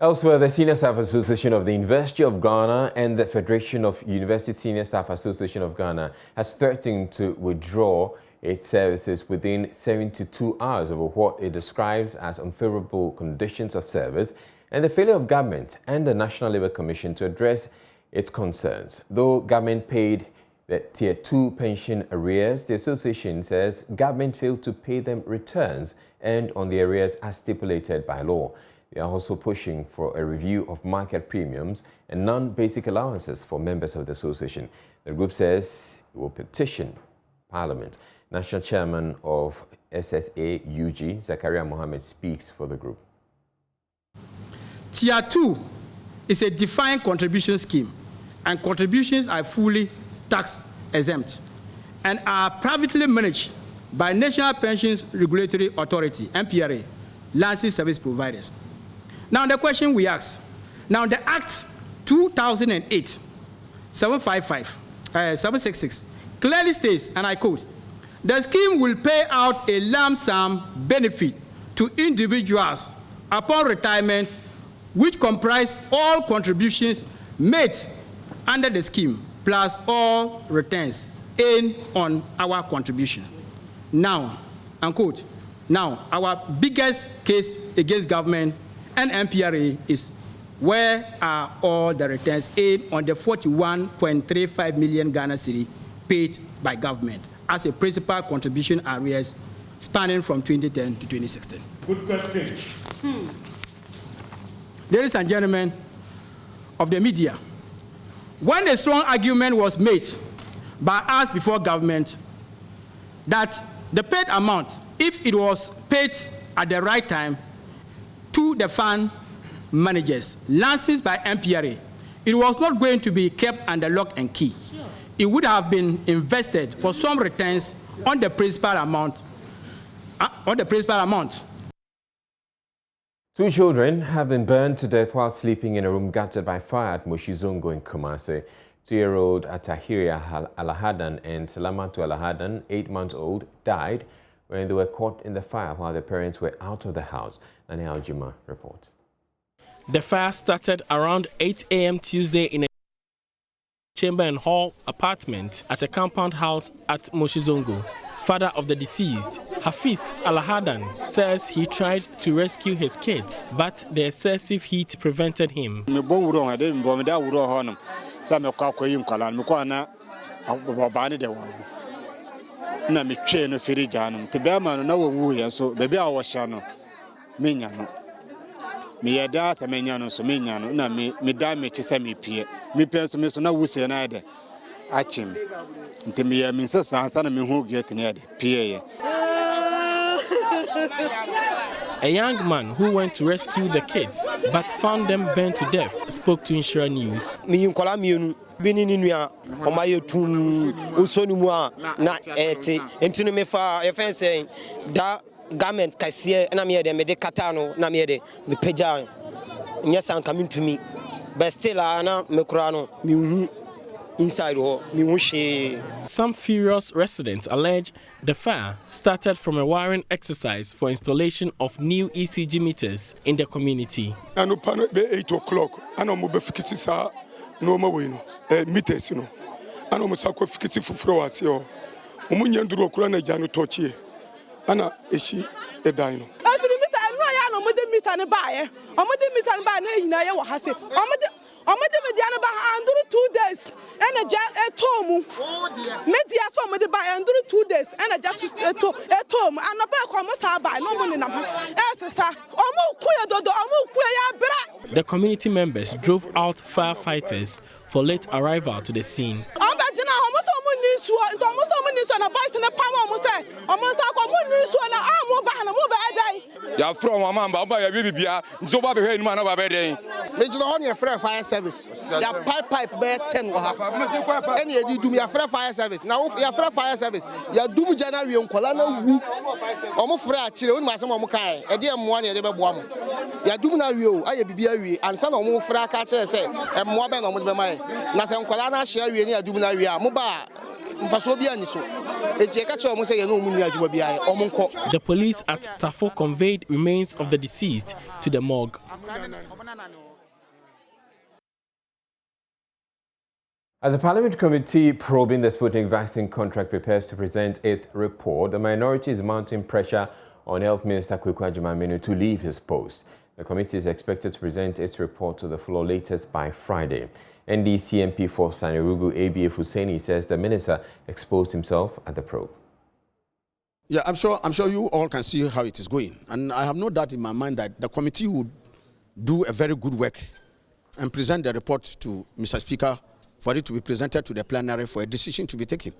Speaker 1: Elsewhere, the Senior Staff Association of the University of Ghana and the Federation of University Senior Staff Association of Ghana has threatened to withdraw its services within 72 hours over what it describes as unfavorable conditions of service and the failure of government and the National Labour Commission to address its concerns. Though government paid the Tier 2 pension arrears, the association says government failed to pay them returns and on the arrears as stipulated by law. They are also pushing for a review of market premiums and non-basic allowances for members of the association. The group says it will petition Parliament. National Chairman of SSA UG, Zakaria Mohammed, speaks for the group.
Speaker 6: Tier 2 is a defined contribution scheme, and contributions are fully tax exempt and are privately managed by National Pensions Regulatory Authority, NPRA, licensed service providers. Now the question we ask, now the Act 2008-766 clearly states, and I quote, the scheme will pay out a lump sum benefit to individuals upon retirement which comprise all contributions made under the scheme plus all returns earned on our contribution. Now, unquote, now our biggest case against government and NPRA is where are all the returns earned on the 41.35 million Ghana cedi paid by government as a principal contribution arrears spanning from 2010 to 2016.
Speaker 7: Good question.
Speaker 6: Ladies and gentlemen of the media, when a strong argument was made by us before government that the paid amount, if it was paid at the right time to the fund managers licensed by NPRA, it was not going to be kept under lock and key. Sure. It would have been invested for some returns on the principal amount.
Speaker 1: Two children have been burned to death while sleeping in a room gutted by fire at Moshizongo in Kumasi. 2-year-old Atahiria Alahadan and Salamatu Alahadan, 8-month-old, died when they were caught in the fire while their parents were out of the house. Nani Aljuma reports.
Speaker 7: The fire started around 8 a.m. Tuesday in a chamber and hall apartment at a compound house at Moshizongo. Father of the deceased, Hafiz Alahadan, says he tried to rescue his kids, but the excessive heat prevented him. A young man who went to rescue the kids but found them burnt to death spoke to INSTRUCTOR'S News.
Speaker 8: Garment kasie na me de kata no na me de me pagya nyesa coming to me but still na me kura no me hu inside ho me hu she.
Speaker 7: Some furious residents allege the fire started from a wiring exercise for installation of new ECG meters in the community.
Speaker 10: Anu pano be 8 o'clock ana mo be fikisi sa no ma we no meters no ana mo sa ko fikisi fufuro wase o mo nyanduro kura na janu tochie ana eshi edaino
Speaker 11: afiri mita no ya no mode mita ne baaye omode mita ne baa na yina ye wo hase omode media ne ba anduru 2 days ena ja etomu media so omode baa anduru 2 days ena ja etomu anaba ko mo sa baa no mo ne na esesa omo kuye dodo omo kuye ya bra.
Speaker 7: The community members drove out firefighters for late arrival to the scene.
Speaker 10: Ya from mama ba ya bibia nso ba be hwe nima na ba be den
Speaker 8: Me jina on your fire service ya pipe be 10 wo ha ene ye di dum ya fire service na ya fire service ya dum jana wi nkola na wu omo frɛ a kire woni ma asem omo kai e de emmoa na ye de be boa mo ya dum na wi o aye bibia wi ansa na omo frɛ aka kire se emmoa be na omo de be mai na se nkola na hye wi ne ya dum na wi a mo ba mfaso bia ni so.
Speaker 7: The police at Tafo conveyed remains of the deceased to the morgue.
Speaker 1: As the Parliament Committee probing the Sputnik vaccine contract prepares to present its report, the minority is mounting pressure on Health Minister KOKU Agyeman to leave his post. The committee is expected to present its report to the floor latest by Friday. NDC MP for Sanirugu ABF Hussaini says the minister exposed himself at the probe.
Speaker 12: Yeah, I'm sure you all can see how it is going. And I have no doubt in my mind that the committee would do a very good work and present the report to Mr. Speaker for it to be presented to the plenary for a decision to be taken.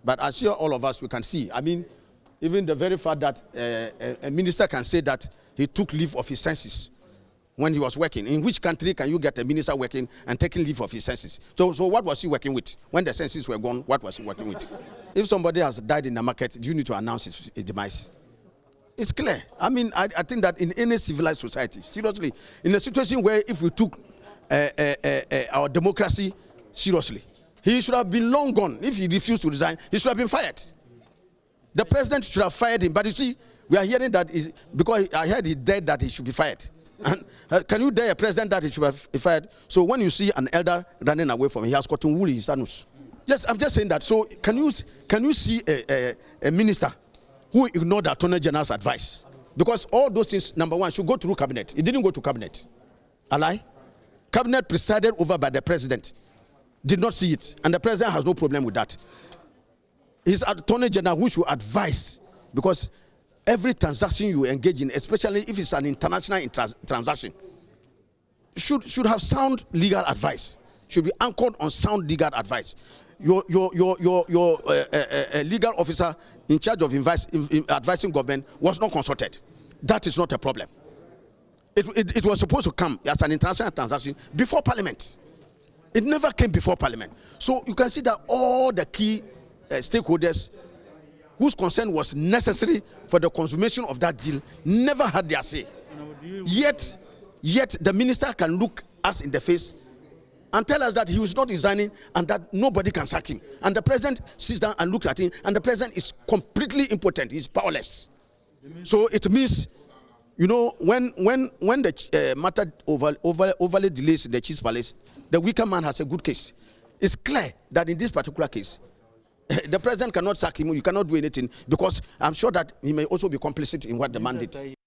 Speaker 12: But as here all of us, we can see, I mean, even the very fact that a minister can say that he took leave of his senses when he was working. In which country can you get a minister working and taking leave of his senses? So what was he working with? When the senses were gone, what was he working with? If somebody has died in the market, do you need to announce his demise? It's clear. I mean, I think that in any civilized society, seriously, in a situation where if we took our democracy seriously, he should have been long gone. If he refused to resign, he should have been fired. The president should have fired him. But you see, we are hearing that because I heard he dead that he should be fired. And can you dare a president that he should have fired? So when you see an elder running away from him, he has gotten wool in his anus. Yes, I'm just saying that. So can you see a minister who ignored the Attorney General's advice? Because all those things, number one, should go through cabinet. It didn't go to cabinet. A lie? Cabinet presided over by the president did not see it, and the president has no problem with that. His Attorney General who should advise, because every transaction you engage in, especially if it's an international transaction, should have sound legal advice. Should be anchored on sound legal advice. Your legal officer in charge of advising government was not consulted. That is not a problem. It was supposed to come as an international transaction before Parliament. It never came before Parliament. So you can see that all the key stakeholders whose consent was necessary for the consummation of that deal, never had their say. Yet the minister can look us in the face and tell us that he was not resigning and that nobody can sack him. And the president sits down and looks at him, and the president is completely impotent. He's powerless. So it means, you know, when the matter overly delays in the chief's palace, the weaker man has a good case. It's clear that in this particular case, the president cannot sack him. You cannot do anything, because I'm sure that he may also be complicit in what the man did.
Speaker 1: The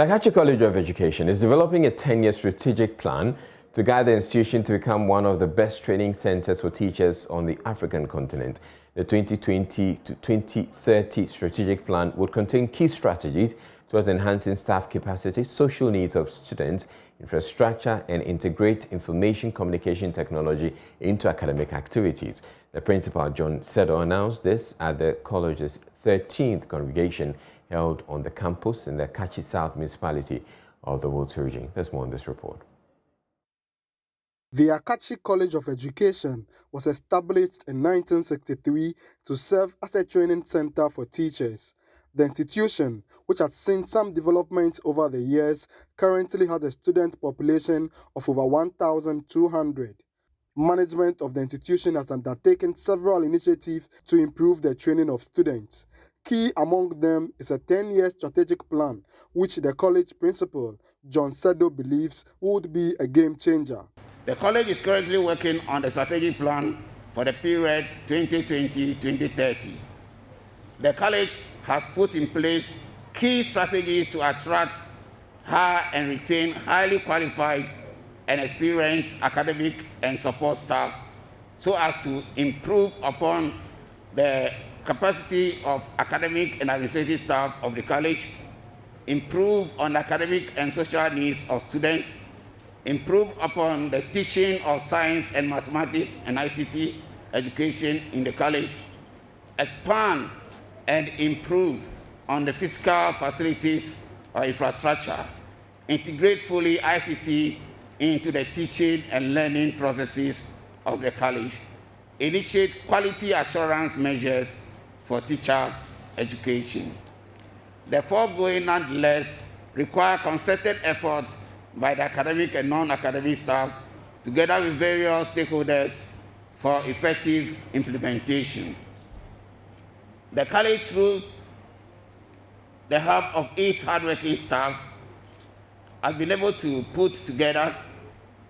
Speaker 1: Akachi College of Education is developing a 10-year strategic plan to guide the institution to become one of the best training centers for teachers on the African continent. The 2020 to 2030 strategic plan would contain key strategies towards enhancing staff capacity, social needs of students, infrastructure, and integrate information communication technology into academic activities. The principal, John Sedo, announced this at the college's 13th congregation held on the campus in the Akachi South municipality of the Volta region. There's more on this report.
Speaker 13: The Akachi College of Education was established in 1963 to serve as a training center for teachers. The institution, which has seen some development over the years, currently has a student population of over 1,200. Management of the institution has undertaken several initiatives to improve the training of students. Key among them is a 10-year strategic plan, which the college principal, John Sedo, believes would be a game changer.
Speaker 14: The college is currently working on the strategic plan for the period 2020-2030. The college has put in place key strategies to attract, hire, and retain highly qualified and experienced academic and support staff so as to improve upon the capacity of academic and administrative staff of the college, improve on academic and social needs of students, improve upon the teaching of science and mathematics and ICT education in the college, expand and improve on the physical facilities or infrastructure, integrate fully ICT into the teaching and learning processes of the college, initiate quality assurance measures for teacher education. The foregoing, nonetheless, require concerted efforts by the academic and non-academic staff, together with various stakeholders, for effective implementation. The college, through the help of its hardworking staff, has been able to put together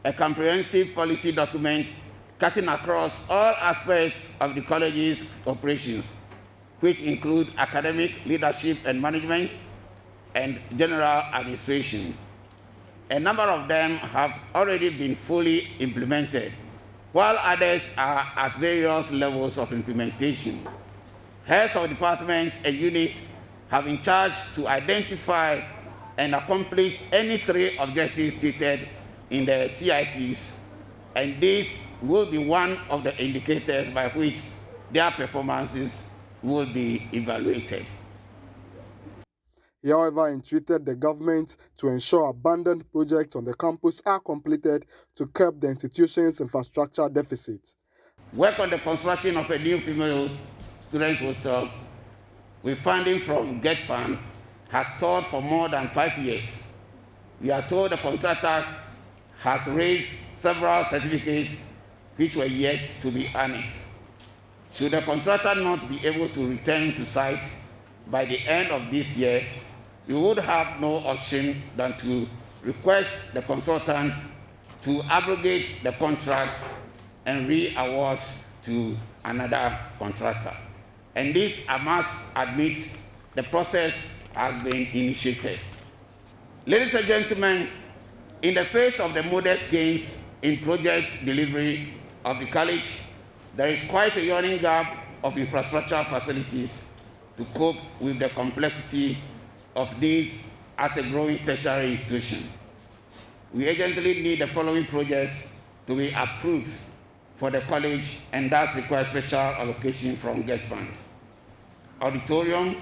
Speaker 14: a comprehensive policy document cutting across all aspects of the college's operations, which include academic, leadership and management, and general administration. A number of them have already been fully implemented, while others are at various levels of implementation. Heads of departments and units have in charge to identify and accomplish any 3 objectives stated in the CIPs, and this will be one of the indicators by which their performances will be evaluated.
Speaker 13: He, however, entreated the government to ensure abandoned projects on the campus are completed to curb the institution's infrastructure deficit.
Speaker 14: Work on the construction of a new female students' hostel with funding from GHACEM has stalled for more than 5 years. We are told the contractor has raised several certificates which were yet to be honored. Should the contractor not be able to return to site by the end of this year, we would have no option than to request the consultant to abrogate the contract and re-award to another contractor. And this, I must admit, the process has been initiated. Ladies and gentlemen, in the face of the modest gains in project delivery of the college, there is quite a yawning gap of infrastructure facilities to cope with the complexity of needs as a growing tertiary institution. We urgently need the following projects to be approved for the college and thus require special allocation from GET Fund. Auditorium,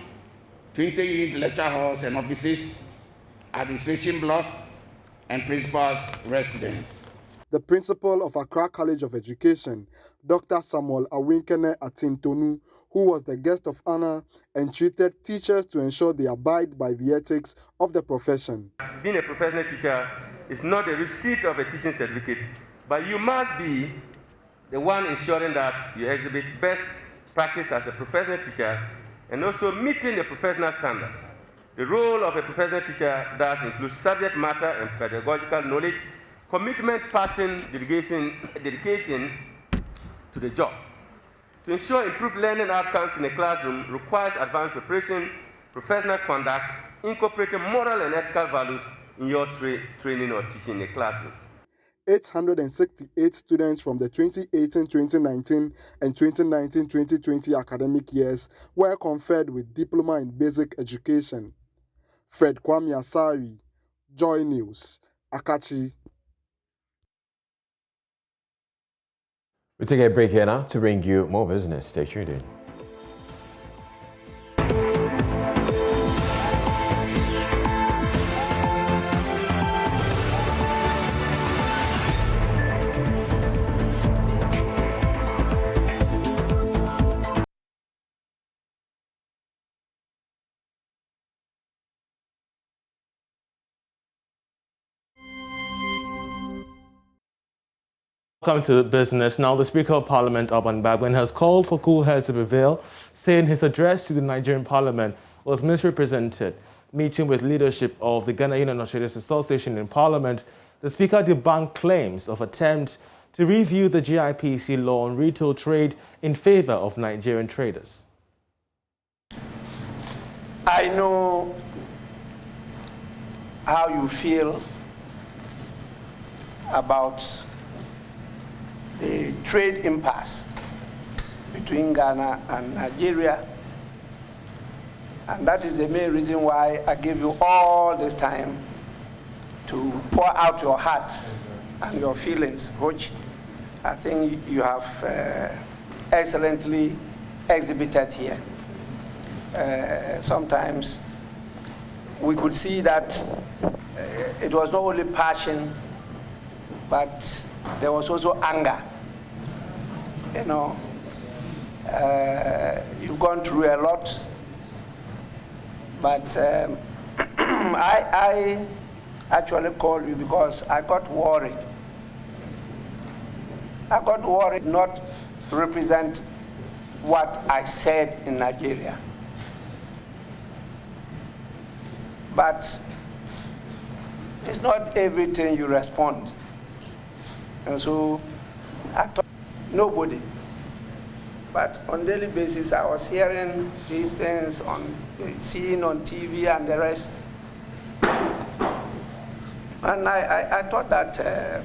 Speaker 14: 20-unit lecture halls and offices, administration block, and principal's residence.
Speaker 13: The principal of Accra College of Education, Dr. Samuel Awinkene Atintonu, who was the guest of honor, entreated teachers to ensure they abide by the ethics of the profession.
Speaker 9: Being a professional teacher is not the receipt of a teaching certificate, but you must be the one ensuring that you exhibit best practice as a professional teacher and also meeting the professional standards. The role of a professional teacher does include subject matter and pedagogical knowledge, commitment, passion, dedication to the job. To ensure improved learning outcomes in a classroom requires advanced preparation, professional conduct, incorporating moral and ethical values in your training or teaching in a classroom.
Speaker 13: 868 students from the 2018-2019 and 2019-2020 academic years were conferred with diploma in basic education. Fred Kwame Asari, Joy News, Akachi.
Speaker 1: We take a break here now to bring you more business. Stay tuned in.
Speaker 15: Welcome to business. Now, the Speaker of Parliament, Alban Bagbin, has called for cool heads to prevail, saying his address to the Nigerian Parliament was misrepresented. Meeting with leadership of the Ghana Union of Traders Association in Parliament, the Speaker debunked claims of attempt to review the GIPC law on retail trade in favor of Nigerian traders.
Speaker 16: I know how you feel about the trade impasse between Ghana and Nigeria, and that is the main reason why I give you all this time to pour out your heart and your feelings, which I think you have excellently exhibited here. Sometimes we could see that it was not only passion, but there was also anger. You know, you've gone through a lot, but I actually called you because I got worried. I got worried not to represent what I said in Nigeria. But it's not everything you respond. And so I thought nobody. But on daily basis, I was hearing these things, seeing on TV and the rest. And I thought that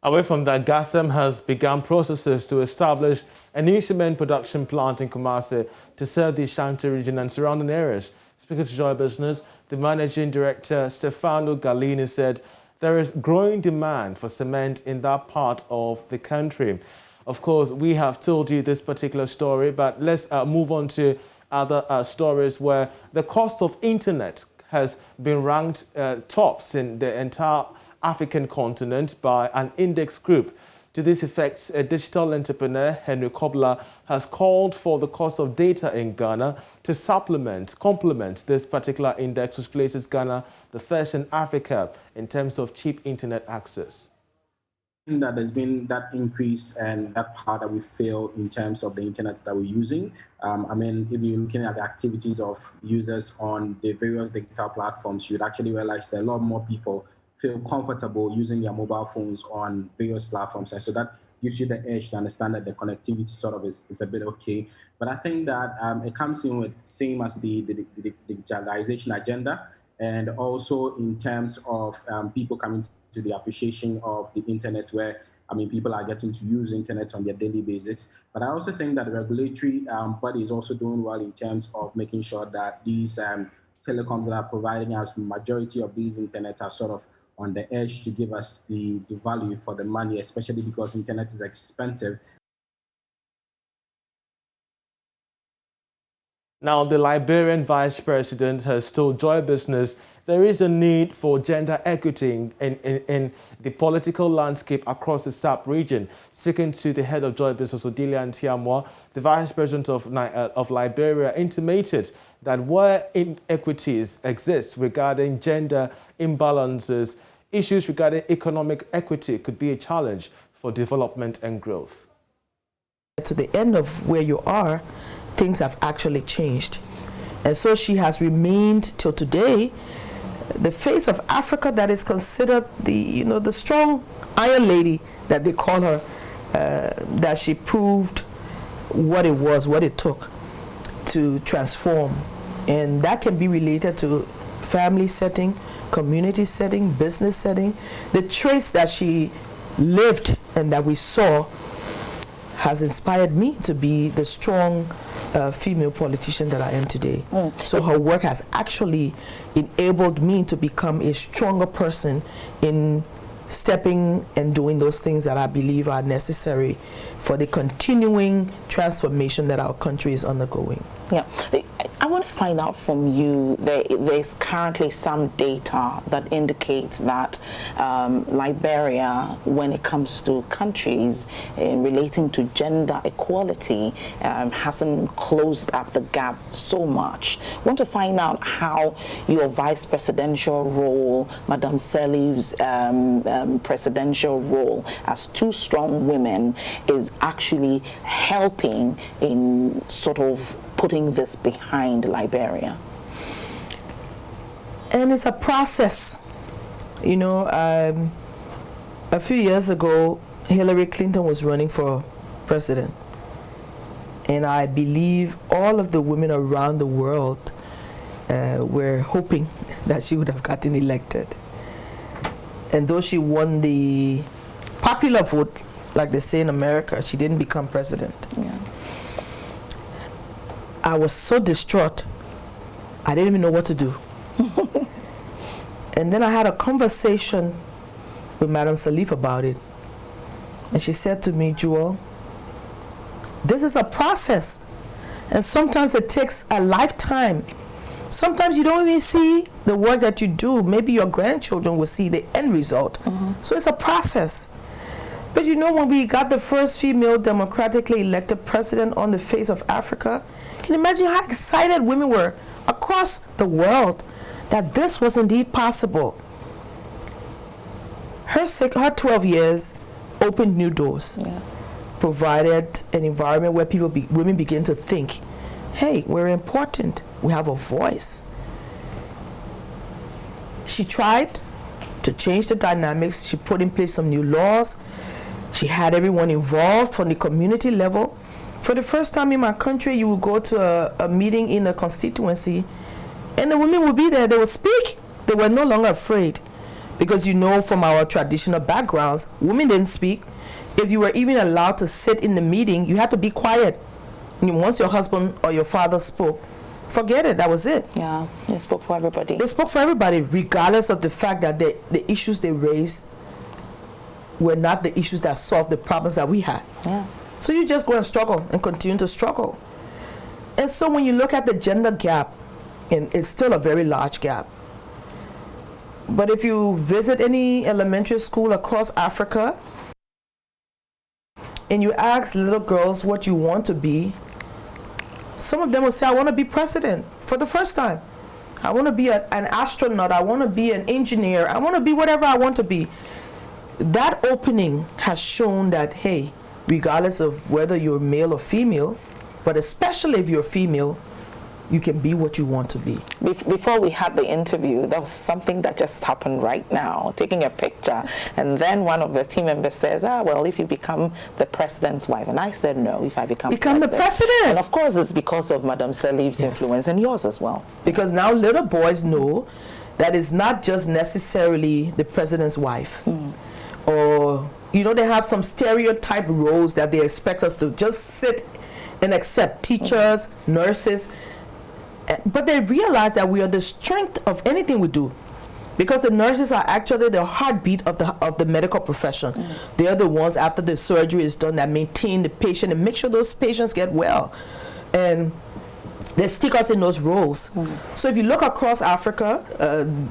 Speaker 15: Away from that, GHACEM has begun processes to establish a new cement production plant in Kumasi to serve the Ashanti region and surrounding areas. Speaking to Joy Business, the Managing Director, Stefano Gallini, said there is growing demand for cement in that part of the country. Of course, we have told you this particular story, but let's move on to other stories where the cost of internet has been ranked tops in the entire African continent by an index group. To this effect, a digital entrepreneur, Henry Kobler, has called for the cost of data in Ghana to complement this particular index, which places Ghana the first in Africa in terms of cheap internet access.
Speaker 17: That there's been that increase and that part that we feel in terms of the internet that we're using. I mean, if you're looking at the activities of users on the various digital platforms, you'd actually realize that a lot more people feel comfortable using their mobile phones on various platforms. And so that gives you the edge to understand that the connectivity sort of is a bit okay. But I think that it comes in with same as the digitalization agenda, and also in terms of people coming to the appreciation of the internet, where, I mean, people are getting to use internet on their daily basis. But I also think that the regulatory body is also doing well in terms of making sure that these telecoms that are providing us the majority of these internet are sort of on the edge to give us the value for the money, especially because internet is expensive.
Speaker 15: Now, the Liberian Vice President has told Joy Business there is a need for gender equity in the political landscape across the SAP region. Speaking to the head of Joy Business, Odilia Ntiamwa, the Vice President of Liberia intimated that where inequities exist regarding gender imbalances, issues regarding economic equity could be a challenge for development and growth.
Speaker 18: To the end of where you are, things have actually changed. And so she has remained till today the face of Africa that is considered the strong iron lady that they call her, that she proved what it was, what it took to transform. And that can be related to family setting, community setting, business setting. The traits that she lived and that we saw has inspired me to be the strong female politician that I am today. So her work has actually enabled me to become a stronger person in stepping and doing those things that I believe are necessary for the continuing transformation that our country is undergoing.
Speaker 19: Yeah, I want to find out from you, there's currently some data that indicates that Liberia, when it comes to countries relating to gender equality, hasn't closed up the gap so much. I want to find out how your vice presidential role, Madam Sirleaf's presidential role as two strong women is actually helping in sort of putting this behind Liberia.
Speaker 18: And it's a process. You know, a few years ago, Hillary Clinton was running for president. And I believe all of the women around the world were hoping that she would have gotten elected. And though she won the popular vote, like they say in America, she didn't become president.
Speaker 19: Yeah.
Speaker 18: I was so distraught, I didn't even know what to do. And then I had a conversation with Madam Sirleaf about it. And she said to me, Jewel, this is a process. And sometimes it takes a lifetime. Sometimes you don't even see the work that you do. Maybe your grandchildren will see the end result. So it's a process. But you know, when we got the first female democratically elected president on the face of Africa, can you imagine how excited women were across the world that this was indeed possible? Her 12 years opened new doors,
Speaker 19: yes,
Speaker 18: provided an environment where women begin to think, hey, we're important, we have a voice. She tried to change the dynamics. She put in place some new laws. She had everyone involved from the community level. For the first time in my country, you would go to a meeting in a constituency and the women would be there, they would speak. They were no longer afraid. Because you know, from our traditional backgrounds, women didn't speak. If you were even allowed to sit in the meeting, you had to be quiet. And once your husband or your father spoke, forget it, that was it.
Speaker 19: Yeah, they spoke for everybody.
Speaker 18: They spoke for everybody, regardless of the fact that the issues they raised were not the issues that solved the problems that we had.
Speaker 19: Yeah.
Speaker 18: So you just go and struggle and continue to struggle. And so when you look at the gender gap, and it's still a very large gap. But if you visit any elementary school across Africa and you ask little girls what you want to be, some of them will say, I want to be president for the first time. I want to be an astronaut. I want to be an engineer. I want to be whatever I want to be. That opening has shown that, hey, regardless of whether you're male or female, but especially if you're female, you can be what you want to be.
Speaker 19: Before we had the interview, there was something that just happened right now, taking a picture, and then one of the team members says, well, if you become the president's wife. And I said, no, if I become
Speaker 18: the president.
Speaker 19: And of course, it's because of Madam Sirleaf's influence and yours as well.
Speaker 18: Because now little boys know that it's not just necessarily the president's wife. Or, you know, they have some stereotype roles that they expect us to just sit and accept. Teachers, nurses. But they realize that we are the strength of anything we do, because the nurses are actually the heartbeat of the medical profession. They are the ones, after the surgery is done, that maintain the patient and make sure those patients get well. And They stick us in those roles. So if you look across Africa,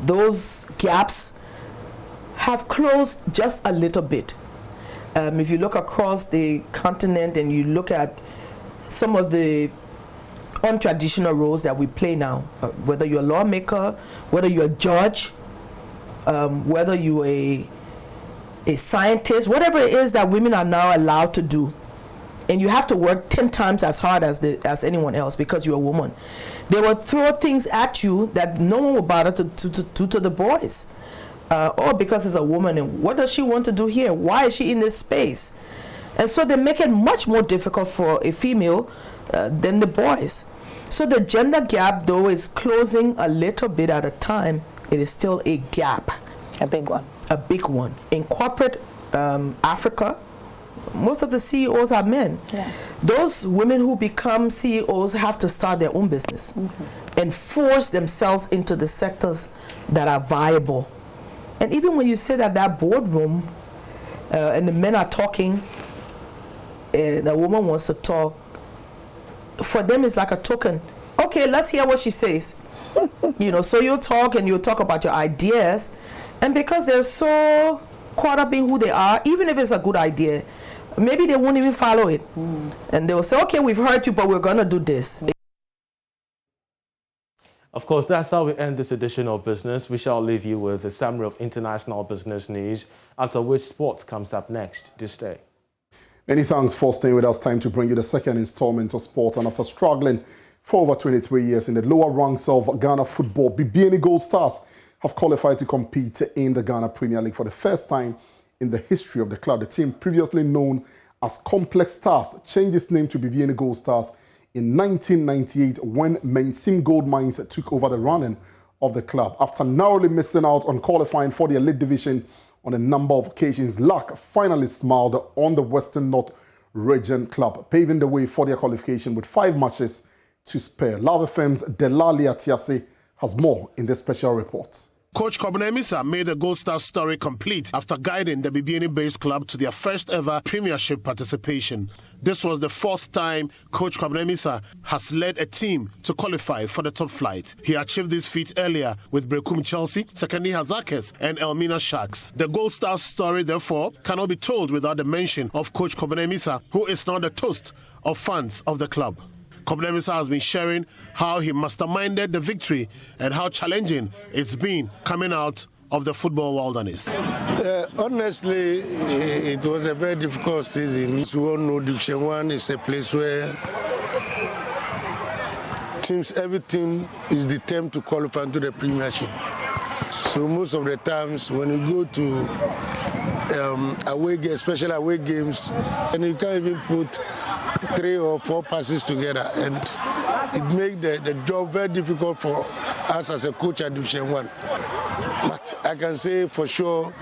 Speaker 18: those gaps have closed just a little bit. If you look across the continent and you look at some of the untraditional roles that we play now, whether you're a lawmaker, whether you're a judge, whether you're a scientist, whatever it is that women are now allowed to do, and you have to work 10 times as hard as anyone else because you're a woman. They will throw things at you that no one will bother to do to the boys. Or because it's a woman, and what does she want to do here? Why is she in this space? And so they make it much more difficult for a female than the boys. So the gender gap, though, is closing a little bit at a time. It is still a gap.
Speaker 19: A big one.
Speaker 18: A big one. In corporate Africa, most of the CEOs are men.
Speaker 19: Yeah.
Speaker 18: Those women who become CEOs have to start their own business and force themselves into the sectors that are viable. And even when you sit at that boardroom and the men are talking, the woman wants to talk, for them it's like a token. Okay, let's hear what she says. You know, so you'll talk and you'll talk about your ideas, and because they're so caught up in who they are, even if it's a good idea, maybe they won't even follow it. And they'll say, okay, we've heard you, but we're gonna do this.
Speaker 15: Of course, that's how we end this edition of Business. We shall leave you with a summary of international business news, after which sports comes up next. Do stay.
Speaker 20: Many thanks for staying with us. Time to bring you the second installment of sport. And after struggling for over 23 years in the lower ranks of Ghana football, BBN Gold Stars have qualified to compete in the Ghana Premier League for the first time in the history of the club. The team, previously known as Complex Stars, changed its name to BBN Gold Stars in 1998 when Mensim Gold Mines took over the running of the club. After narrowly missing out on qualifying for the elite division on a number of occasions, luck finally smiled on the Western North Region club, paving the way for their qualification with 5 matches to spare. Love FM's Delali Atiase has more in this special report.
Speaker 21: Coach Kobena made the Gold Star story complete after guiding the BBN-based club to their first ever Premiership participation. This was the 4th time Coach Kobena has led a team to qualify for the top flight. He achieved this feat earlier with Brekum Chelsea, Sekani Hazakes and Elmina Sharks. The Gold Star story, therefore, cannot be told without the mention of Coach Kobena, who is now the toast of fans of the club. Kobena has been sharing how he masterminded the victory and how challenging it's been coming out of the football wilderness.
Speaker 22: Honestly, it was a very difficult season. We all know Division 1 is a place where everything is determined to qualify into the Premiership. So most of the times when you go to away games, especially away games, and you can't even put 3 or 4 passes together, and it makes the job very difficult for us as a coach at Division 1. But I can say for sure,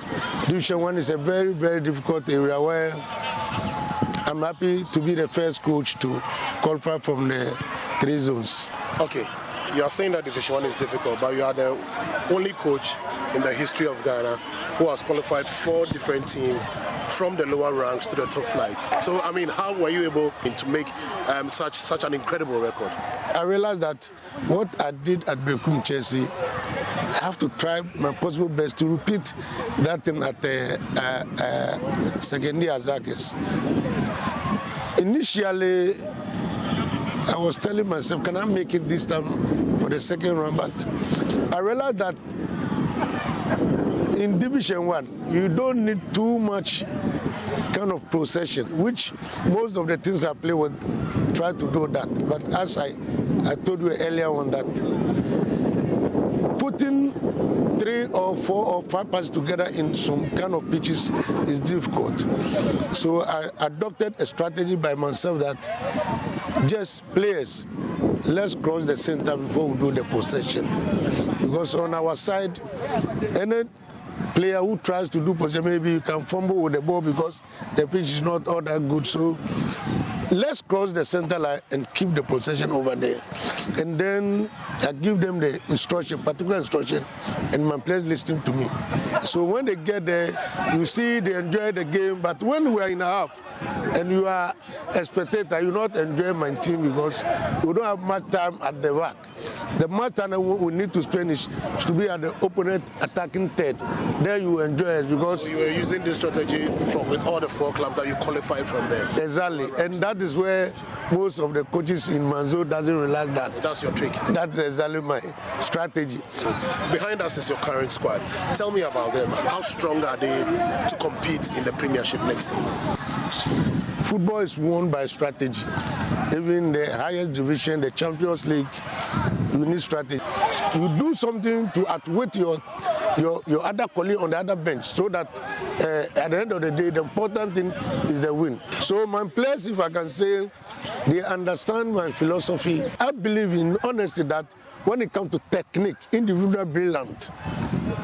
Speaker 22: Division 1 is a very, very difficult area where I'm happy to be the first coach to qualify from the 3 zones.
Speaker 24: Okay, you are saying that Division 1 is difficult, but you are the only coach in the history of Ghana who has qualified 4 different teams from the lower ranks to the top flight. So, I mean, how were you able to make such an incredible record?
Speaker 22: I realized that what I did at Brekum Chelsea, I have to try my possible best to repeat that thing at the Sekandi Azakis. Initially, I was telling myself, can I make it this time for the second round? But I realized that in Division 1, you don't need too much kind of procession, which most of the teams I play with try to do that. But as I told you earlier on, that putting 3 or 4 or 5 passes together in some kind of pitches is difficult. So I adopted a strategy by myself that just players, let's cross the center before we do the possession. Because on our side, any player who tries to do possession, maybe you can fumble with the ball because the pitch is not all that good. So let's cross the center line and keep the possession over there. And then I give them the instruction, particular instruction, and my players listening to me. So when they get there, you see they enjoy the game. But when we are in a half and you are a spectator, you not enjoy my team because we don't have much time at the back. The much time we need to spend is to be at the opponent attacking third. There you enjoy it because
Speaker 24: so you were using this strategy from with all the 4 clubs that you qualified from there.
Speaker 22: Exactly, and that is where most of the coaches in Manzo doesn't realize that.
Speaker 24: That's your trick.
Speaker 22: That's exactly my strategy.
Speaker 24: Behind us is your current squad. Tell me about them. How strong are they to compete in the Premiership next season?
Speaker 22: Football is won by strategy. Even the highest division, the Champions League, you need strategy. You do something to outwit your other colleague on the other bench so that at the end of the day, the important thing is the win. So my players, if I can say, they understand my philosophy. I believe in honesty that when it comes to technique, individual brilliant,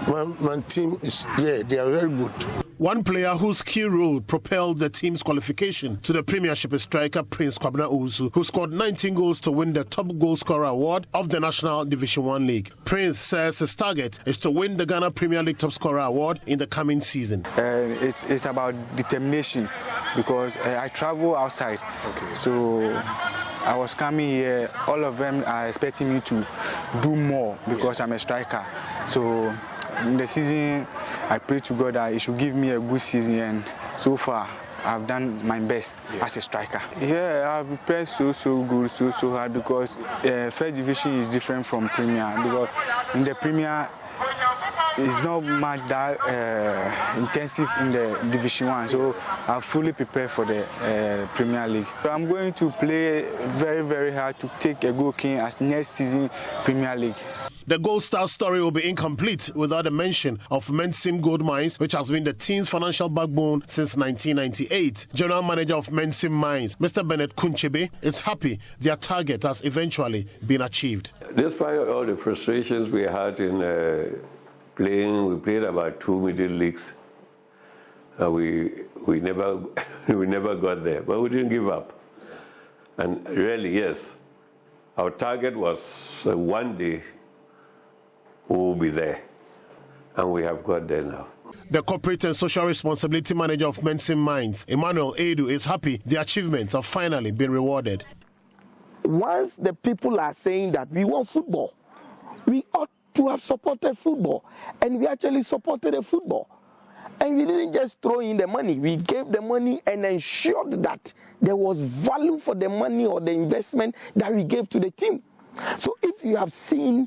Speaker 22: my team is, yeah, they are very good.
Speaker 21: One player whose key role propelled the team's qualification to the Premiership is striker Prince Kwabena Owusu, who scored 19 goals to win the top goal scorer award of the National Division 1 League. Prince says his target is to win the Ghana Premier League top scorer award in the coming season.
Speaker 2: It's about determination because I travel outside.
Speaker 24: Okay.
Speaker 2: So I was coming here, all of them are expecting me to do more because I'm a striker. So in the season, I pray to God that He should give me a good season, and so far, I've done my best as a striker. Yeah, I've prepared so good, so hard because first division is different from Premier. Because in the Premier, it's not much that intensive in the Division 1, so I'm fully prepared for the Premier League. So I'm going to play very, very hard to take a goal king as next season Premier League.
Speaker 21: The Gold Star story will be incomplete without a mention of Mensim Gold Mines, which has been the team's financial backbone since 1998. General Manager of Mensim Mines, Mr. Bennett Kunchebe, is happy their target has eventually been achieved.
Speaker 3: Despite all the frustrations we had in we played about 2 middle leagues. We never got there, but we didn't give up. And really, yes, our target was one day we will be there, and we have got there now.
Speaker 21: The Corporate and Social Responsibility Manager of Mensim Mines, Emmanuel ASIEDU, is happy the achievements have finally been rewarded.
Speaker 5: Once the people are saying that we want football, we ought to have supported football, and we actually supported the football. And we didn't just throw in the money, we gave the money and ensured that there was value for the money or the investment that we gave to the team. So if you have seen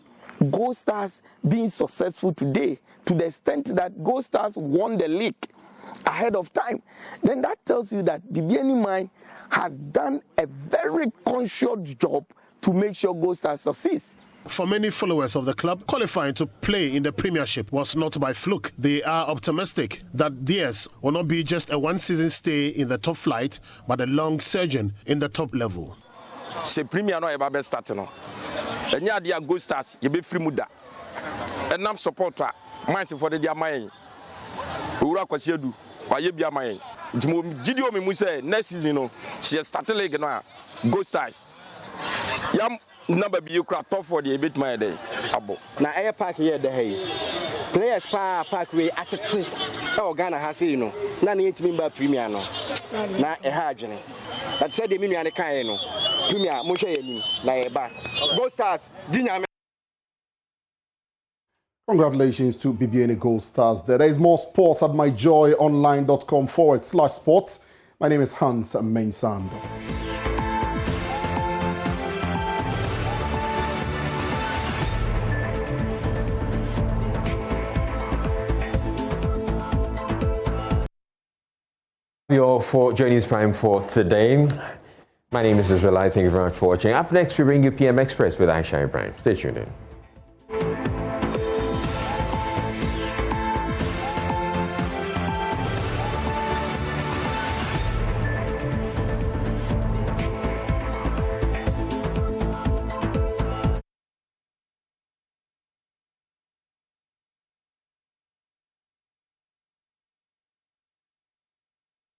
Speaker 5: Gold Stars being successful today, to the extent that Gold Stars won the league ahead of time, then that tells you that BBN Mine has done a very conscious job to make sure Gold Stars succeeds.
Speaker 21: For many followers of the club, qualifying to play in the Premiership was not by fluke. They are optimistic that theirs will not be just a one-season stay in the top flight, but a long sojourn in the top level.
Speaker 23: Se Premier no eba be start no. Enya dia Gold Stars ye be free muda. Enam supporter mines for the dia mayen. Owura ASIEDU wa ye bia mayen. Ntimo gidio me mu say next season no, she start league no Gold Stars. Yam number be you crap top for the bit my day. Abo.
Speaker 5: Na air park here the hey. Players park way atete. E Ghana ha say no. Na na ntimi ba Premier no. Na e ha adwene. That said the minu ane kan no. Premier mo hwe yanim na e ba. Gold Stars dinya.
Speaker 20: Congratulations to BBN Gold Stars. There is more sports at myjoyonline.com/sports. My name is Hans Mensando.
Speaker 1: You all for joining us Prime for today. My name is Israel. Thank you very much for watching. Up next, we bring you PM Express with Aisha Ibrahim. Stay tuned in.